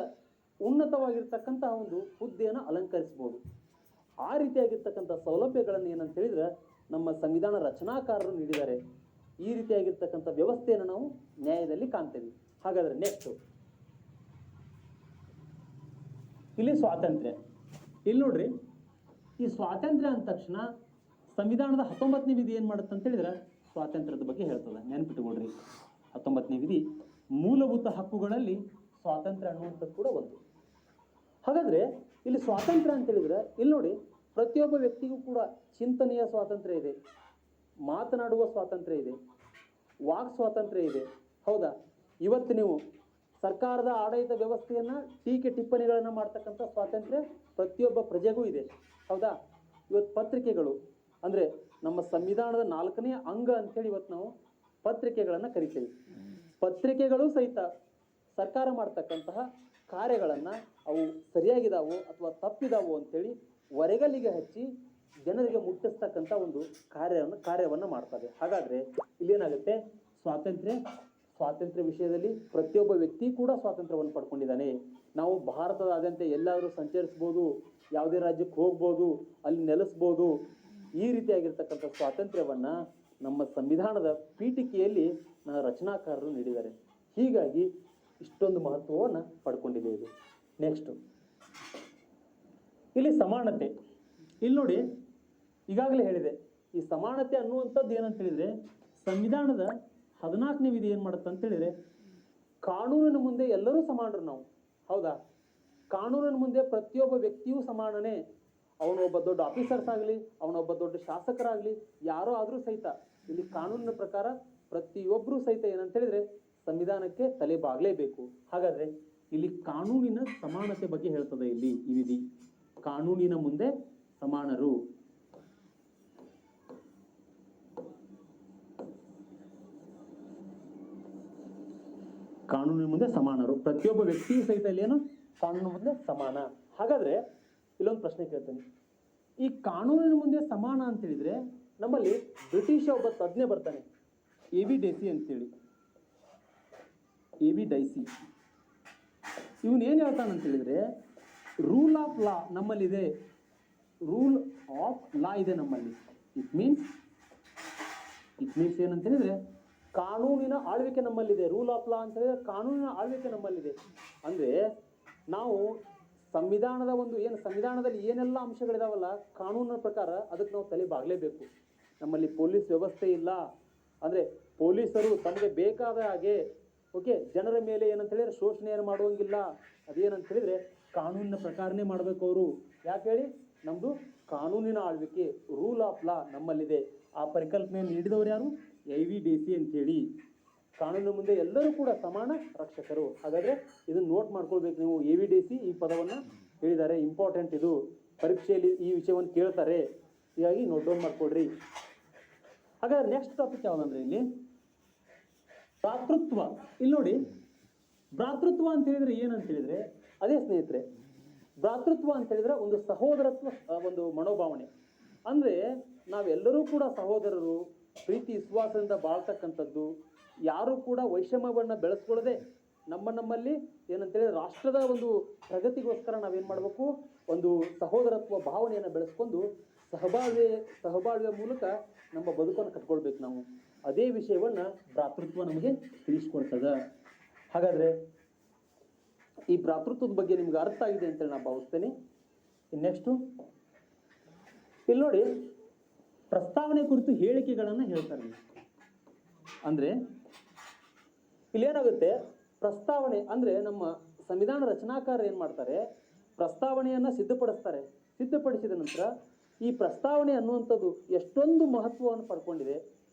[SPEAKER 2] ಉನ್ನತವಾಗಿರ್ತಕ್ಕಂಥ ಒಂದು ಹುದ್ದೆಯನ್ನು ಅಲಂಕರಿಸ್ಬೋದು. ಆ ರೀತಿಯಾಗಿರ್ತಕ್ಕಂಥ ಸೌಲಭ್ಯಗಳನ್ನು ಏನಂತ ಹೇಳಿದ್ರೆ ನಮ್ಮ ಸಂವಿಧಾನ ರಚನಾಕಾರರು ನೀಡಿದ್ದಾರೆ. ಈ ರೀತಿಯಾಗಿರ್ತಕ್ಕಂಥ ವ್ಯವಸ್ಥೆಯನ್ನು ನಾವು ನ್ಯಾಯದಲ್ಲಿ ಕಾಣ್ತೇವೆ. ಹಾಗಾದರೆ ನೆಕ್ಸ್ಟ್ ಇಲ್ಲಿ ಸ್ವಾತಂತ್ರ್ಯ. ಇಲ್ಲಿ ನೋಡ್ರಿ, ಈ ಸ್ವಾತಂತ್ರ್ಯ ಅಂದ ತಕ್ಷಣ ಸಂವಿಧಾನದ 19ನೇ ವಿಧಿ ಏನು ಮಾಡುತ್ತೆ ಅಂತ ಹೇಳಿದ್ರೆ ಸ್ವಾತಂತ್ರ್ಯದ ಬಗ್ಗೆ ಹೇಳ್ತದೆ. ನೆನ್ಪಿಟ್ಟುಕೊಡ್ರಿ, 19ನೇ ವಿಧಿ ಮೂಲಭೂತ ಹಕ್ಕುಗಳಲ್ಲಿ ಸ್ವಾತಂತ್ರ್ಯ ಅನ್ನುವಂಥದ್ದು ಕೂಡ ಒಂದು. ಹಾಗಾದರೆ ಇಲ್ಲಿ ಸ್ವಾತಂತ್ರ್ಯ ಅಂತ ಹೇಳಿದ್ರೆ ಇಲ್ಲಿ ನೋಡಿ, ಪ್ರತಿಯೊಬ್ಬ ವ್ಯಕ್ತಿಗೂ ಕೂಡ ಚಿಂತನೆಯ ಸ್ವಾತಂತ್ರ್ಯ ಇದೆ, ಮಾತನಾಡುವ ಸ್ವಾತಂತ್ರ್ಯ ಇದೆ, ವಾಕ್ ಸ್ವಾತಂತ್ರ್ಯ ಇದೆ. ಹೌದಾ? ಇವತ್ತು ನೀವು ಸರ್ಕಾರದ ಆಡಳಿತ ವ್ಯವಸ್ಥೆಯನ್ನು ಟೀಕೆ ಟಿಪ್ಪಣಿಗಳನ್ನು ಮಾಡ್ತಕ್ಕಂಥ ಸ್ವಾತಂತ್ರ್ಯ ಪ್ರತಿಯೊಬ್ಬ ಪ್ರಜೆಗೂ ಇದೆ. ಹೌದಾ? ಇವತ್ತು ಪತ್ರಿಕೆಗಳು ಅಂದರೆ ನಮ್ಮ ಸಂವಿಧಾನದ 4ನೇ ಅಂಗ ಅಂಥೇಳಿ ಇವತ್ತು ನಾವು ಪತ್ರಿಕೆಗಳನ್ನು ಕರಿತೇವೆ. ಪತ್ರಿಕೆಗಳು ಸಹಿತ ಸರ್ಕಾರ ಮಾಡ್ತಕ್ಕಂತಹ ಕಾರ್ಯಗಳನ್ನು ಅವು ಸರಿಯಾಗಿದ್ದಾವೋ ಅಥವಾ ತಪ್ಪಿದಾವೋ ಅಂಥೇಳಿ ಹೊರಗಲಿಗೆ ಹಚ್ಚಿ ಜನರಿಗೆ ಮುಟ್ಟಿಸ್ತಕ್ಕಂಥ ಒಂದು ಕಾರ್ಯವನ್ನು ಮಾಡ್ತವೆ. ಹಾಗಾದರೆ ಇಲ್ಲೇನಾಗುತ್ತೆ, ಸ್ವಾತಂತ್ರ್ಯ ವಿಷಯದಲ್ಲಿ ಪ್ರತಿಯೊಬ್ಬ ವ್ಯಕ್ತಿ ಕೂಡ ಸ್ವಾತಂತ್ರ್ಯವನ್ನು ಪಡ್ಕೊಂಡಿದ್ದಾನೆ. ನಾವು ಭಾರತದಾದ್ಯಂತ ಎಲ್ಲಾದರೂ ಸಂಚರಿಸ್ಬೋದು, ಯಾವುದೇ ರಾಜ್ಯಕ್ಕೆ ಹೋಗ್ಬೋದು, ಅಲ್ಲಿ ನೆಲೆಸ್ಬೋದು. ಈ ರೀತಿಯಾಗಿರ್ತಕ್ಕಂಥ ಸ್ವಾತಂತ್ರ್ಯವನ್ನು ನಮ್ಮ ಸಂವಿಧಾನದ ಪೀಠಿಕೆಯಲ್ಲಿ ರಚನಾಕಾರರು ನೀಡಿದ್ದಾರೆ. ಹೀಗಾಗಿ ಇಷ್ಟೊಂದು ಮಹತ್ವವನ್ನು ಪಡ್ಕೊಂಡಿದೆ ಇದು. ನೆಕ್ಸ್ಟು ಇಲ್ಲಿ ಸಮಾನತೆ. ಇಲ್ಲಿ ನೋಡಿ, ಈಗಾಗಲೇ ಹೇಳಿದೆ, ಈ ಸಮಾನತೆ ಅನ್ನುವಂಥದ್ದು ಏನಂತ ಹೇಳಿದರೆ ಸಂವಿಧಾನದ 14ನೇ ವಿಧಿ ಏನು ಮಾಡುತ್ತೆ ಅಂತ ಹೇಳಿದರೆ, ಕಾನೂನಿನ ಮುಂದೆ ಎಲ್ಲರೂ ಸಮಾನರು ನಾವು. ಹೌದಾ? ಕಾನೂನಿನ ಮುಂದೆ ಪ್ರತಿಯೊಬ್ಬ ವ್ಯಕ್ತಿಯೂ ಸಮಾನನೇ. ಅವನೊಬ್ಬ ದೊಡ್ಡ ಆಫೀಸರ್ಸ್ ಆಗಲಿ, ಅವನೊಬ್ಬ ದೊಡ್ಡ ಶಾಸಕರಾಗಲಿ, ಯಾರೋ ಆದರೂ ಸಹಿತ ಇಲ್ಲಿ ಕಾನೂನಿನ ಪ್ರಕಾರ ಪ್ರತಿಯೊಬ್ಬರೂ ಸಹಿತ ಏನಂತ ಹೇಳಿದರೆ ಸಂವಿಧಾನಕ್ಕೆ ತಲೆ ಬಾಗಲೇಬೇಕು. ಹಾಗಾದರೆ ಇಲ್ಲಿ ಕಾನೂನಿನ ಸಮಾನತೆ ಬಗ್ಗೆ ಹೇಳ್ತದೆ ಇಲ್ಲಿ ಈ ವಿಧಿ. ಕಾನೂನಿನ ಮುಂದೆ ಸಮಾನರು. ಕಾನೂನಿನ ಮುಂದೆ ಸಮಾನರು, ಪ್ರತಿಯೊಬ್ಬ ವ್ಯಕ್ತಿಯೂ ಸಹಿತ ಇಲ್ಲಿ ಏನು ಕಾನೂನಿನ ಮುಂದೆ ಸಮಾನ. ಹಾಗಾದರೆ ಇಲ್ಲೊಂದು ಪ್ರಶ್ನೆ ಕೇಳ್ತೇನೆ, ಈ ಕಾನೂನಿನ ಮುಂದೆ ಸಮಾನ ಅಂತ ಹೇಳಿದ್ರೆ ನಮ್ಮಲ್ಲಿ ಬ್ರಿಟಿಷ್ ಒಬ್ಬ ತಜ್ಞ ಬರ್ತಾನೆ, ಎ.ಬಿ. ಡೈಸಿ ಅಂತೇಳಿ. ಎ.ಬಿ. ಡೈಸಿ ಇವನು ಏನು ಹೇಳ್ತಾನಂತ ಹೇಳಿದ್ರೆ, ರೂಲ್ ಆಫ್ ಲಾ ನಮ್ಮಲ್ಲಿದೆ, ರೂಲ್ ಆಫ್ ಲಾ ಇದೆ ನಮ್ಮಲ್ಲಿ. ಇಟ್ ಮೀನ್ಸ್ ಏನಂತ ಹೇಳಿದ್ರೆ ಕಾನೂನಿನ ಆಳ್ವಿಕೆ ನಮ್ಮಲ್ಲಿದೆ. ರೂಲ್ ಆಫ್ ಲಾ ಅಂತ ಹೇಳಿದ್ರೆ ಕಾನೂನಿನ ಆಳ್ವಿಕೆ ನಮ್ಮಲ್ಲಿದೆ. ಅಂದರೆ ನಾವು ಸಂವಿಧಾನದ ಒಂದು ಸಂವಿಧಾನದಲ್ಲಿ ಏನೆಲ್ಲ ಅಂಶಗಳಿದಾವಲ್ಲ ಕಾನೂನಿನ ಪ್ರಕಾರ ಅದಕ್ಕೆ ನಾವು ತಲೆ ಬಾಗಲೇಬೇಕು. ನಮ್ಮಲ್ಲಿ ಪೊಲೀಸ್ ವ್ಯವಸ್ಥೆ ಇಲ್ಲ, ಅಂದರೆ ಪೊಲೀಸರು ತಮಗೆ ಬೇಕಾದ ಹಾಗೆ ಜನರ ಮೇಲೆ ಏನಂತ ಹೇಳಿದ್ರೆ ಶೋಷಣೆಯನ್ನು ಮಾಡುವಂಗಿಲ್ಲ. ಅದೇನಂತ ಹೇಳಿದ್ರೆ ಕಾನೂನಿನ ಪ್ರಕಾರನೇ ಮಾಡಬೇಕು ಅವರು. ಯಾಕೆ ಹೇಳಿ, ನಮ್ಮದು ಕಾನೂನಿನ ಆಳ್ವಿಕೆ, ರೂಲ್ ಆಫ್ ಲಾ ನಮ್ಮಲ್ಲಿದೆ. ಆ ಪರಿಕಲ್ಪನೆಯನ್ನು ನೀಡಿದವರು ಯಾರು? AVDC ಅಂತೇಳಿ. ಕಾನೂನಿನ ಮುಂದೆ ಎಲ್ಲರೂ ಕೂಡ ಸಮಾನ ರಕ್ಷಕರು. ಹಾಗಾದ್ರೆ ಇದನ್ನ ನೋಟ್ ಮಾಡ್ಕೊಳ್ಬೇಕು ನೀವು. AVDC ಈ ಪದವನ್ನ ಹೇಳಿದ್ದಾರೆ, ಇಂಪಾರ್ಟೆಂಟ್ ಇದು, ಪರೀಕ್ಷೆಯಲ್ಲಿ ಈ ವಿಷಯವನ್ನು ಕೇಳ್ತಾರೆ, ಹೀಗಾಗಿ ನೋಟ್ ಡೌನ್ ಮಾಡ್ಕೊಳ್ರಿ. ಹಾಗಾದ್ರೆ ನೆಕ್ಸ್ಟ್ ಟಾಪಿಕ್ ಯಾವುದಂದ್ರೆ ಇಲ್ಲಿ ಭ್ರಾತೃತ್ವ. ಇಲ್ಲಿ ನೋಡಿ, ಭ್ರಾತೃತ್ವ ಅಂತ ಹೇಳಿದ್ರೆ ಏನಂತ ಹೇಳಿದ್ರೆ ಅದೇ ಸ್ನೇಹಿತರೆ, ಭ್ರಾತೃತ್ವ ಅಂತ ಹೇಳಿದ್ರೆ ಒಂದು ಸಹೋದರತ್ವ, ಒಂದು ಮನೋಭಾವನೆ. ಅಂದ್ರೆ ನಾವೆಲ್ಲರೂ ಕೂಡ ಸಹೋದರರು, ಪ್ರೀತಿ ವಿಶ್ವಾಸದಿಂದ ಬಾಳ್ತಕ್ಕಂಥದ್ದು. ಯಾರು ಕೂಡ ವೈಷಮ್ಯವನ್ನ ಬೆಳೆಸ್ಕೊಳ್ಳದೆ ನಮ್ಮಲ್ಲಿ ಏನಂತೇಳಿ ರಾಷ್ಟ್ರದ ಒಂದು ಪ್ರಗತಿಗೋಸ್ಕರ ನಾವೇನ್ ಮಾಡಬೇಕು, ಒಂದು ಸಹೋದರತ್ವ ಭಾವನೆಯನ್ನು ಬೆಳೆಸ್ಕೊಂಡು ಸಹಬಾಳ್ವೆಯ ಮೂಲಕ ನಮ್ಮ ಬದುಕನ್ನು ಕಟ್ಕೊಳ್ಬೇಕು ನಾವು. ಅದೇ ವಿಷಯವನ್ನ ಭ್ರಾತೃತ್ವ ನಮಗೆ ತಿಳಿಸ್ಕೊಡ್ತದ. ಹಾಗಾದ್ರೆ ಈ ಭ್ರಾತೃತ್ವದ ಬಗ್ಗೆ ನಿಮ್ಗೆ ಅರ್ಥ ಆಗಿದೆ ಅಂತೇಳಿ ನಾನು ಭಾವಿಸ್ತೇನೆ. ನೆಕ್ಸ್ಟು ಇಲ್ಲಿ ನೋಡಿ, ಪ್ರಸ್ತಾವನೆ ಕುರಿತು ಹೇಳಿಕೆಗಳನ್ನು ಹೇಳ್ತಾರೆ. ಅಂದ್ರೆ ಇಲ್ಲೇನಾಗುತ್ತೆ, ಪ್ರಸ್ತಾವನೆ ಅಂದ್ರೆ ನಮ್ಮ ಸಂವಿಧಾನ ರಚನಾಕಾರ ಏನ್ ಮಾಡ್ತಾರೆ, ಪ್ರಸ್ತಾವನೆಯನ್ನ ಸಿದ್ಧಪಡಿಸ್ತಾರೆ. ಸಿದ್ಧಪಡಿಸಿದ ನಂತರ ಈ ಪ್ರಸ್ತಾವನೆ ಅನ್ನುವಂಥದ್ದು ಎಷ್ಟೊಂದು ಮಹತ್ವವನ್ನು ಪಡ್ಕೊಂಡಿದೆ,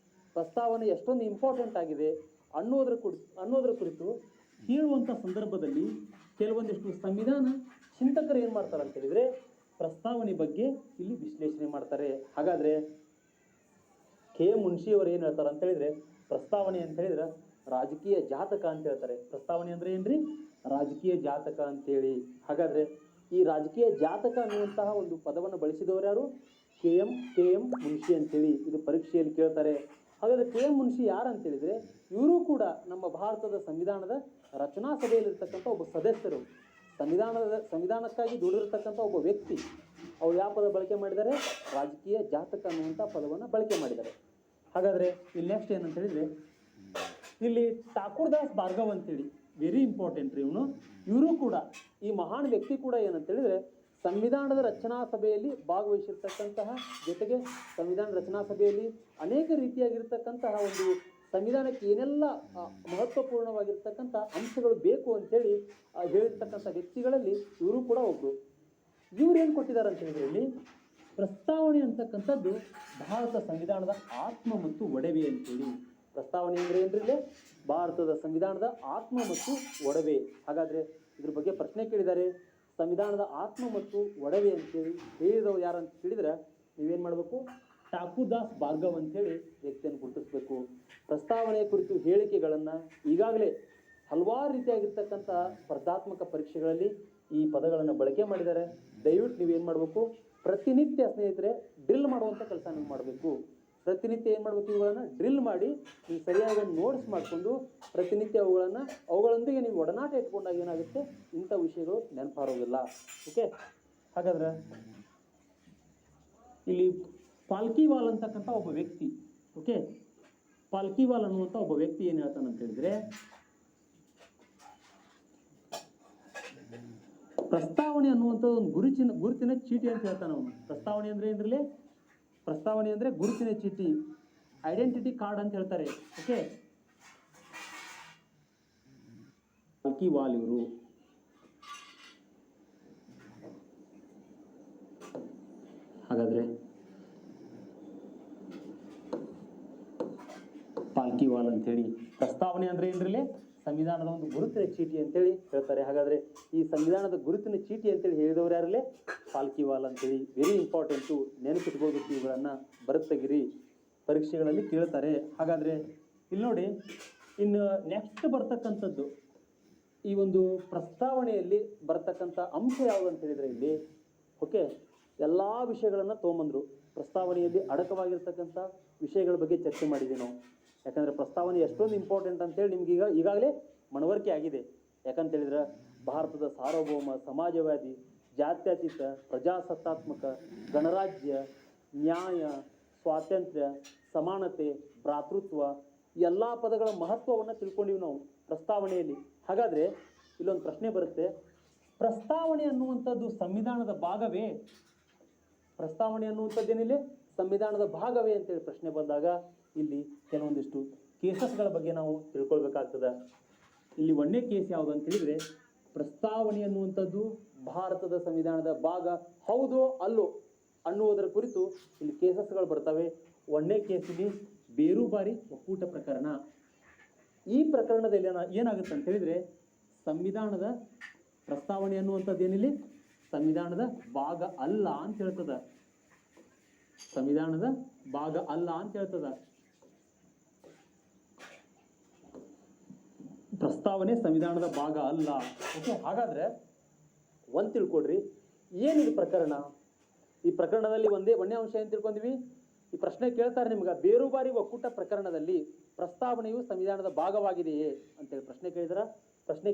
[SPEAKER 2] ಪ್ರಸ್ತಾವನೆ ಎಷ್ಟೊಂದು ಇಂಪಾರ್ಟೆಂಟ್ ಆಗಿದೆ ಅನ್ನೋದ್ರ ಕುರಿತು ಹೇಳುವಂಥ ಸಂದರ್ಭದಲ್ಲಿ ಕೆಲವೊಂದಿಷ್ಟು ಸಂವಿಧಾನ ಚಿಂತಕರು ಏನು ಮಾಡ್ತಾರೆ ಅಂತ ಹೇಳಿದ್ರೆ ಪ್ರಸ್ತಾವನೆ ಬಗ್ಗೆ ಇಲ್ಲಿ ವಿಶ್ಲೇಷಣೆ ಮಾಡ್ತಾರೆ. ಹಾಗಾದ್ರೆ KM ಮುನ್ಷಿ ಅವರು ಏನು ಹೇಳ್ತಾರೆ ಅಂತ ಹೇಳಿದ್ರೆ, ಪ್ರಸ್ತಾವನೆ ಅಂತ ಹೇಳಿದ್ರೆ ರಾಜಕೀಯ ಜಾತಕ ಅಂತ ಹೇಳ್ತಾರೆ. ಪ್ರಸ್ತಾವನೆ ಅಂದ್ರೆ ಏನ್ರಿ? ರಾಜಕೀಯ ಜಾತಕ ಅಂತೇಳಿ. ಹಾಗಾದ್ರೆ ಈ ರಾಜಕೀಯ ಜಾತಕ ಅನ್ನುವಂತಹ ಒಂದು ಪದವನ್ನು ಬಳಸಿದವರು ಯಾರು? KM ಮುನ್ಷಿ ಅಂತೇಳಿ. ಇದು ಪರೀಕ್ಷೆಯಲ್ಲಿ ಕೇಳ್ತಾರೆ. ಹಾಗಾದ್ರೆ KM ಮುನ್ಷಿ ಯಾರು ಅಂತ ಹೇಳಿದ್ರೆ, ಇವರು ಕೂಡ ನಮ್ಮ ಭಾರತದ ಸಂವಿಧಾನದ ರಚನಾ ಸಭೆಯಲ್ಲಿರ್ತಕ್ಕಂಥ ಒಬ್ಬ ಸದಸ್ಯರು, ಸಂವಿಧಾನಕ್ಕಾಗಿ ದುಡಿದಿರ್ತಕ್ಕಂಥ ಒಬ್ಬ ವ್ಯಕ್ತಿ. ಅವ್ರು ಯಾವ ಪದ ಬಳಕೆ ಮಾಡಿದ್ದಾರೆ? ರಾಜಕೀಯ ಜಾತಕ ಅನ್ನುವಂಥ ಪದವನ್ನು ಬಳಕೆ ಮಾಡಿದ್ದಾರೆ. ಹಾಗಾದ್ರೆ ಇಲ್ಲಿ ನೆಕ್ಸ್ಟ್ ಏನಂತ ಹೇಳಿದ್ರೆ, ಇಲ್ಲಿ ಠಾಕೂರ್ ದಾಸ್ ಭಾರ್ಗವ್ ಅಂತೇಳಿ, ವೆರಿ ಇಂಪಾರ್ಟೆಂಟ್ ರೀ ಇವನು. ಇವರು ಕೂಡ ಈ ಮಹಾನ್ ವ್ಯಕ್ತಿ ಕೂಡ ಏನಂತ ಹೇಳಿದ್ರೆ ಸಂವಿಧಾನದ ರಚನಾ ಸಭೆಯಲ್ಲಿ ಭಾಗವಹಿಸಿರ್ತಕ್ಕಂತಹ, ಜೊತೆಗೆ ಸಂವಿಧಾನ ರಚನಾ ಸಭೆಯಲ್ಲಿ ಅನೇಕ ರೀತಿಯಾಗಿರ್ತಕ್ಕಂತಹ ಒಂದು ಸಂವಿಧಾನಕ್ಕೆ ಏನೆಲ್ಲ ಮಹತ್ವಪೂರ್ಣವಾಗಿರ್ತಕ್ಕಂಥ ಅಂಶಗಳು ಬೇಕು ಅಂತೇಳಿ ಹೇಳಿರ್ತಕ್ಕಂಥ ವ್ಯಕ್ತಿಗಳಲ್ಲಿ ಇವರು ಕೂಡ ಒಬ್ರು. ಇವ್ರು ಏನು ಕೊಟ್ಟಿದ್ದಾರೆ ಅಂತ ಹೇಳಿದ್ರೆ, ಇಲ್ಲಿ ಪ್ರಸ್ತಾವನೆ ಅಂತಕ್ಕಂಥದ್ದು ಭಾರತ ಸಂವಿಧಾನದ ಆತ್ಮ ಮತ್ತು ಒಡವೆ ಅಂತೇಳಿ. ಪ್ರಸ್ತಾವನೆ ಅಂದ್ರೆ ಏನ್ರಿ? ಭಾರತದ ಸಂವಿಧಾನದ ಆತ್ಮ ಮತ್ತು ಒಡವೆ. ಹಾಗಾದ್ರೆ ಇದ್ರ ಬಗ್ಗೆ ಪ್ರಶ್ನೆ ಕೇಳಿದ್ದಾರೆ. ಸಂವಿಧಾನದ ಆತ್ಮ ಮತ್ತು ಒಡವೆ ಅಂತೇಳಿ ಹೇಳಿದವರು ಯಾರಂತ ಹೇಳಿದ್ರೆ ನೀವೇನ್ ಮಾಡಬೇಕು? ಠಾಕೂರ್ ದಾಸ್ ಭಾರ್ಗವ್ ಅಂತೇಳಿ ವ್ಯಕ್ತಿಯನ್ನು ಗುರುತಿಸಬೇಕು. ಪ್ರಸ್ತಾವನೆ ಕುರಿತು ಹೇಳಿಕೆಗಳನ್ನು ಈಗಾಗಲೇ ಹಲವಾರು ರೀತಿಯಾಗಿರ್ತಕ್ಕಂಥ ಸ್ಪರ್ಧಾತ್ಮಕ ಪರೀಕ್ಷೆಗಳಲ್ಲಿ ಈ ಪದಗಳನ್ನು ಬಳಕೆ ಮಾಡಿದ್ದಾರೆ. ದಯವಿಟ್ಟು ನೀವೇನು ಮಾಡಬೇಕು? ಪ್ರತಿನಿತ್ಯ ಸ್ನೇಹಿತರೆ ಡ್ರಿಲ್ ಮಾಡುವಂಥ ಕೆಲಸ ನೀವು ಮಾಡಬೇಕು. ಪ್ರತಿನಿತ್ಯ ಏನು ಮಾಡಬೇಕು? ಇವುಗಳನ್ನು ಡ್ರಿಲ್ ಮಾಡಿ ನೀವು ಸರಿಯಾಗಿ ನೋಟ್ಸ್ ಮಾಡಿಕೊಂಡು ಪ್ರತಿನಿತ್ಯ ಅವುಗಳೊಂದಿಗೆ ನೀವು ಒಡನಾಟ ಇಟ್ಕೊಂಡಾಗ ಏನಾಗುತ್ತೆ, ಇಂಥ ವಿಷಯಗಳು ನೆನಪಾರೋದಿಲ್ಲ. ಓಕೆ, ಹಾಗಾದ್ರೆ ಇಲ್ಲಿ ಪಾಲ್ಕಿವಾಲ್ ಅಂತಕ್ಕಂಥ ಒಬ್ಬ ವ್ಯಕ್ತಿ, ಓಕೆ, ಪಾಲ್ಕಿವಾಲ್ ಅನ್ನುವಂಥ ಒಬ್ಬ ವ್ಯಕ್ತಿ ಏನು ಹೇಳ್ತಾನಂತ ಹೇಳಿದ್ರೆ, ಪ್ರಸ್ತಾವನೆ ಅನ್ನುವಂಥ ಒಂದು ಗುರುತಿನ ಚೀಟಿ ಅಂತ ಹೇಳ್ತಾನೆ ಅವನು. ಪ್ರಸ್ತಾವನೆ ಅಂದ್ರೆ ಏನ್ರಲ್ಲಿ? ಪ್ರಸ್ತಾವನೆ ಅಂದ್ರೆ ಗುರುತಿನ ಚೀಟಿ, ಐಡೆಂಟಿಟಿ ಕಾರ್ಡ್ ಅಂತ ಹೇಳ್ತಾರೆ. ಓಕೆ, ಪಾಲ್ಕಿವಾಲ್ ಇವರು. ಹಾಗಾದ್ರೆ ಪಾಲ್ಕಿವಾಲ್ ಅಂತೇಳಿ, ಪ್ರಸ್ತಾವನೆ ಅಂದ್ರೆ ಏನ್ರಲ್ಲಿ? ಸಂವಿಧಾನದ ಒಂದು ಗುರುತಿನ ಚೀಟಿ ಅಂತೇಳಿ ಹೇಳ್ತಾರೆ. ಹಾಗಾದ್ರೆ ಈ ಸಂವಿಧಾನದ ಗುರುತಿನ ಚೀಟಿ ಅಂತೇಳಿ ಹೇಳಿದವರು ಯಾರಲ್ಲೇ? ಪಾಲ್ಕಿವಾಲ್ ಅಂತೇಳಿ. ವೆರಿ ಇಂಪಾರ್ಟೆಂಟು, ನೆನಪಿಟ್ಕೋಬೇಕು. ಇವುಗಳನ್ನ ಬರುತ್ತಗಿರಿ, ಪರೀಕ್ಷೆಗಳಲ್ಲಿ ಕೇಳ್ತಾರೆ. ಹಾಗಾದ್ರೆ ಇಲ್ಲಿ ನೋಡಿ, ಇನ್ನು ನೆಕ್ಸ್ಟ್ ಬರ್ತಕ್ಕಂಥದ್ದು ಈ ಒಂದು ಪ್ರಸ್ತಾವನೆಯಲ್ಲಿ ಬರ್ತಕ್ಕಂಥ ಅಂಶ ಯಾವುದು ಅಂತ ಹೇಳಿದ್ರೆ ಇಲ್ಲಿ, ಓಕೆ, ಎಲ್ಲ ವಿಷಯಗಳನ್ನು ತೊಗೊಂಬಂದ್ರು. ಪ್ರಸ್ತಾವನೆಯಲ್ಲಿ ಅಡಕವಾಗಿರ್ತಕ್ಕಂಥ ವಿಷಯಗಳ ಬಗ್ಗೆ ಚರ್ಚೆ ಮಾಡಿದ್ದೀವಿ ನಾವು. ಯಾಕಂದರೆ ಪ್ರಸ್ತಾವನೆ ಎಷ್ಟೊಂದು ಇಂಪಾರ್ಟೆಂಟ್ ಅಂತೇಳಿ ನಿಮ್ಗೆ ಈಗಾಗಲೇ ಮನವರಿಕೆ ಆಗಿದೆ. ಯಾಕಂತ ಹೇಳಿದ್ರೆ ಭಾರತದ ಸಾರ್ವಭೌಮ, ಸಮಾಜವಾದಿ, ಜಾತ್ಯತೀತ, ಪ್ರಜಾಸತ್ತಾತ್ಮಕ, ಗಣರಾಜ್ಯ, ನ್ಯಾಯ, ಸ್ವಾತಂತ್ರ್ಯ, ಸಮಾನತೆ, ಭ್ರಾತೃತ್ವ ಎಲ್ಲ ಪದಗಳ ಮಹತ್ವವನ್ನು ತಿಳ್ಕೊಂಡಿವಿ ನಾವು ಪ್ರಸ್ತಾವನೆಯಲ್ಲಿ. ಹಾಗಾದರೆ ಇಲ್ಲೊಂದು ಪ್ರಶ್ನೆ ಬರುತ್ತೆ, ಪ್ರಸ್ತಾವನೆ ಅನ್ನುವಂಥದ್ದು ಸಂವಿಧಾನದ ಭಾಗವೇ? ಪ್ರಸ್ತಾವನೆ ಅನ್ನುವಂಥದ್ದೇನಿಲ್ಲ ಸಂವಿಧಾನದ ಭಾಗವೇ ಅಂತೇಳಿ ಪ್ರಶ್ನೆ ಬಂದಾಗ ಇಲ್ಲಿ ಕೆಲವೊಂದಿಷ್ಟು ಕೇಸಸ್ಗಳ ಬಗ್ಗೆ ನಾವು ತಿಳ್ಕೊಳ್ಬೇಕಾಗ್ತದೆ. ಇಲ್ಲಿ ಒಂದೇ ಕೇಸ್ ಯಾವುದು ಅಂತ ಹೇಳಿದ್ರೆ, ಪ್ರಸ್ತಾವನೆ ಅನ್ನುವಂಥದ್ದು ಭಾರತದ ಸಂವಿಧಾನದ ಭಾಗ ಹೌದೋ ಅಲ್ಲೋ ಅನ್ನುವುದರ ಕುರಿತು ಇಲ್ಲಿ ಕೇಸಸ್ಗಳು ಬರ್ತವೆ. 1ನೇ ಕೇಸಿಗೆ ಬೇರುಬಾರಿ ಒಕ್ಕೂಟ ಪ್ರಕರಣ. ಈ ಪ್ರಕರಣದಲ್ಲಿ ಏನಾಗುತ್ತೆ ಅಂತ ಹೇಳಿದ್ರೆ ಸಂವಿಧಾನದ ಪ್ರಸ್ತಾವನೆ ಅನ್ನುವಂಥದ್ದು ಏನಿಲ್ಲಿ ಸಂವಿಧಾನದ ಭಾಗ ಅಲ್ಲ ಅಂತ ಹೇಳ್ತದ. ಸಂವಿಧಾನದ ಭಾಗ ಅಲ್ಲ ಅಂತ ಹೇಳ್ತದ. ಪ್ರಸ್ತಾವನೆ ಸಂವಿಧಾನದ ಭಾಗ ಅಲ್ಲ. ಓಕೆ, ಹಾಗಾದ್ರೆ ಒಂದು ತಿಳ್ಕೊಡ್ರಿ, ಏನಿದು ಪ್ರಕರಣ? ಈ ಪ್ರಕರಣದಲ್ಲಿ ಒಂದೇ ಅಂಶ ಏನು ತಿಳ್ಕೊಂಡ್ವಿ? ಈ ಪ್ರಶ್ನೆ ಕೇಳ್ತಾರೆ ನಿಮ್ಗೆ, ಬೇರುಬಾರಿ ಒಕ್ಕೂಟ ಪ್ರಕರಣದಲ್ಲಿ ಪ್ರಸ್ತಾವನೆಯು ಸಂವಿಧಾನದ ಭಾಗವಾಗಿದೆಯೇ ಅಂತೇಳಿ ಪ್ರಶ್ನೆ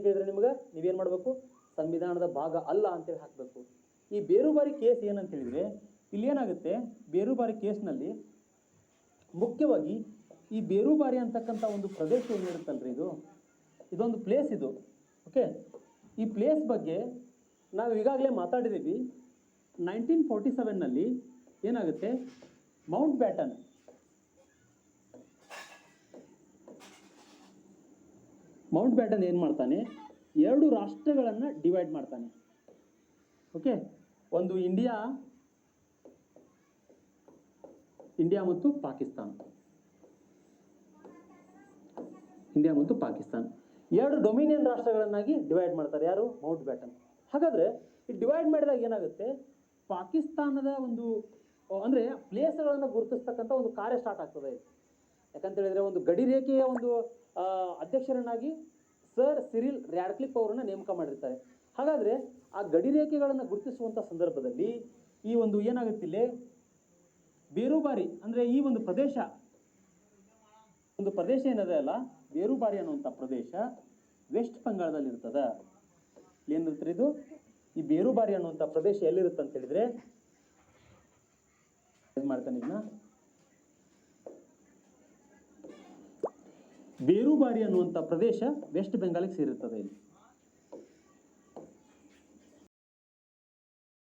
[SPEAKER 2] ಕೇಳಿದ್ರೆ ನಿಮ್ಗೆ ನೀವೇನು ಮಾಡಬೇಕು? ಸಂವಿಧಾನದ ಭಾಗ ಅಲ್ಲ ಅಂತೇಳಿ ಹಾಕಬೇಕು. ಈ ಬೇರುಬಾರಿ ಕೇಸ್ ಏನಂತ ಹೇಳಿದ್ರೆ ಇಲ್ಲಿ ಏನಾಗುತ್ತೆ, ಬೇರುಬಾರಿ ಕೇಸ್ನಲ್ಲಿ ಮುಖ್ಯವಾಗಿ ಈ ಬೇರುಬಾರಿ ಅಂತಕ್ಕಂಥ ಒಂದು ಪ್ರದೇಶ ಏನಿರುತ್ತಲ್ರಿ, ಇದೊಂದು ಪ್ಲೇಸ್ ಇದು. ಓಕೆ, ಈ ಪ್ಲೇಸ್ ಬಗ್ಗೆ ನಾವು ಈಗಾಗಲೇ ಮಾತಾಡಿದ್ದೀವಿ. 1947ನಲ್ಲಿ ಏನಾಗುತ್ತೆ, ಮೌಂಟ್ ಬ್ಯಾಟನ್ ಏನು ಮಾಡ್ತಾನೆ, 2 ರಾಷ್ಟ್ರಗಳನ್ನು ಡಿವೈಡ್ ಮಾಡ್ತಾನೆ. ಓಕೆ, ಒಂದು ಇಂಡಿಯಾ ಮತ್ತು ಪಾಕಿಸ್ತಾನ. 2 ಡೊಮಿನಿಯನ್ ರಾಷ್ಟ್ರಗಳನ್ನಾಗಿ ಡಿವೈಡ್ ಮಾಡ್ತಾರೆ. ಯಾರು? Mount baton. ಹಾಗಾದ್ರೆ ಈ ಡಿವೈಡ್ ಮಾಡಿದಾಗ ಏನಾಗುತ್ತೆ, ಪಾಕಿಸ್ತಾನದ ಒಂದು ಅಂದರೆ ಪ್ಲೇಸ್ಗಳನ್ನು ಗುರುತಿಸ್ತಕ್ಕಂಥ ಒಂದು ಕಾರ್ಯ ಸ್ಟಾರ್ಟ್ ಆಗ್ತದೆ. ಯಾಕಂತ ಹೇಳಿದ್ರೆ ಒಂದು ಗಡಿ ರೇಖೆಯ ಒಂದು ಅಧ್ಯಕ್ಷರನ್ನಾಗಿ ಸರ್ ಸಿರಿಲ್ ರ್ಯಾಡ್ಕ್ಲಿಫ್ ಅವರನ್ನ ನೇಮಕ ಮಾಡಿರ್ತಾರೆ. ಹಾಗಾದ್ರೆ ಆ ಗಡಿ ರೇಖೆಗಳನ್ನು ಗುರುತಿಸುವಂಥ ಸಂದರ್ಭದಲ್ಲಿ ಈ ಒಂದು ಏನಾಗುತ್ತಿಲ್ಲ, ಬೇರುಬಾರಿ ಅಂದರೆ ಈ ಒಂದು ಪ್ರದೇಶ ಏನಿದೆ ಅಲ್ಲ, ಬೇರುಬಾರಿ ಅನ್ನುವಂಥ ಪ್ರದೇಶ ವೆಸ್ಟ್ ಬೆಂಗಾಳದಲ್ಲಿ ಇರ್ತದ. ಏನಿರುತ್ತೆ ಇದು? ಈ ಬೇರುಬಾರಿ ಅನ್ನುವಂಥ ಪ್ರದೇಶ ಎಲ್ಲಿರುತ್ತೆ ಅಂತ ಹೇಳಿದ್ರೆ ಮಾಡ್ತಾನೆ ಇದನ್ನ, ಬೇರುಬಾರಿ ಅನ್ನುವಂಥ ಪ್ರದೇಶ ವೆಸ್ಟ್ ಬೆಂಗಾಲಿಗೆ ಸೇರಿರ್ತದೆ ಇಲ್ಲಿ.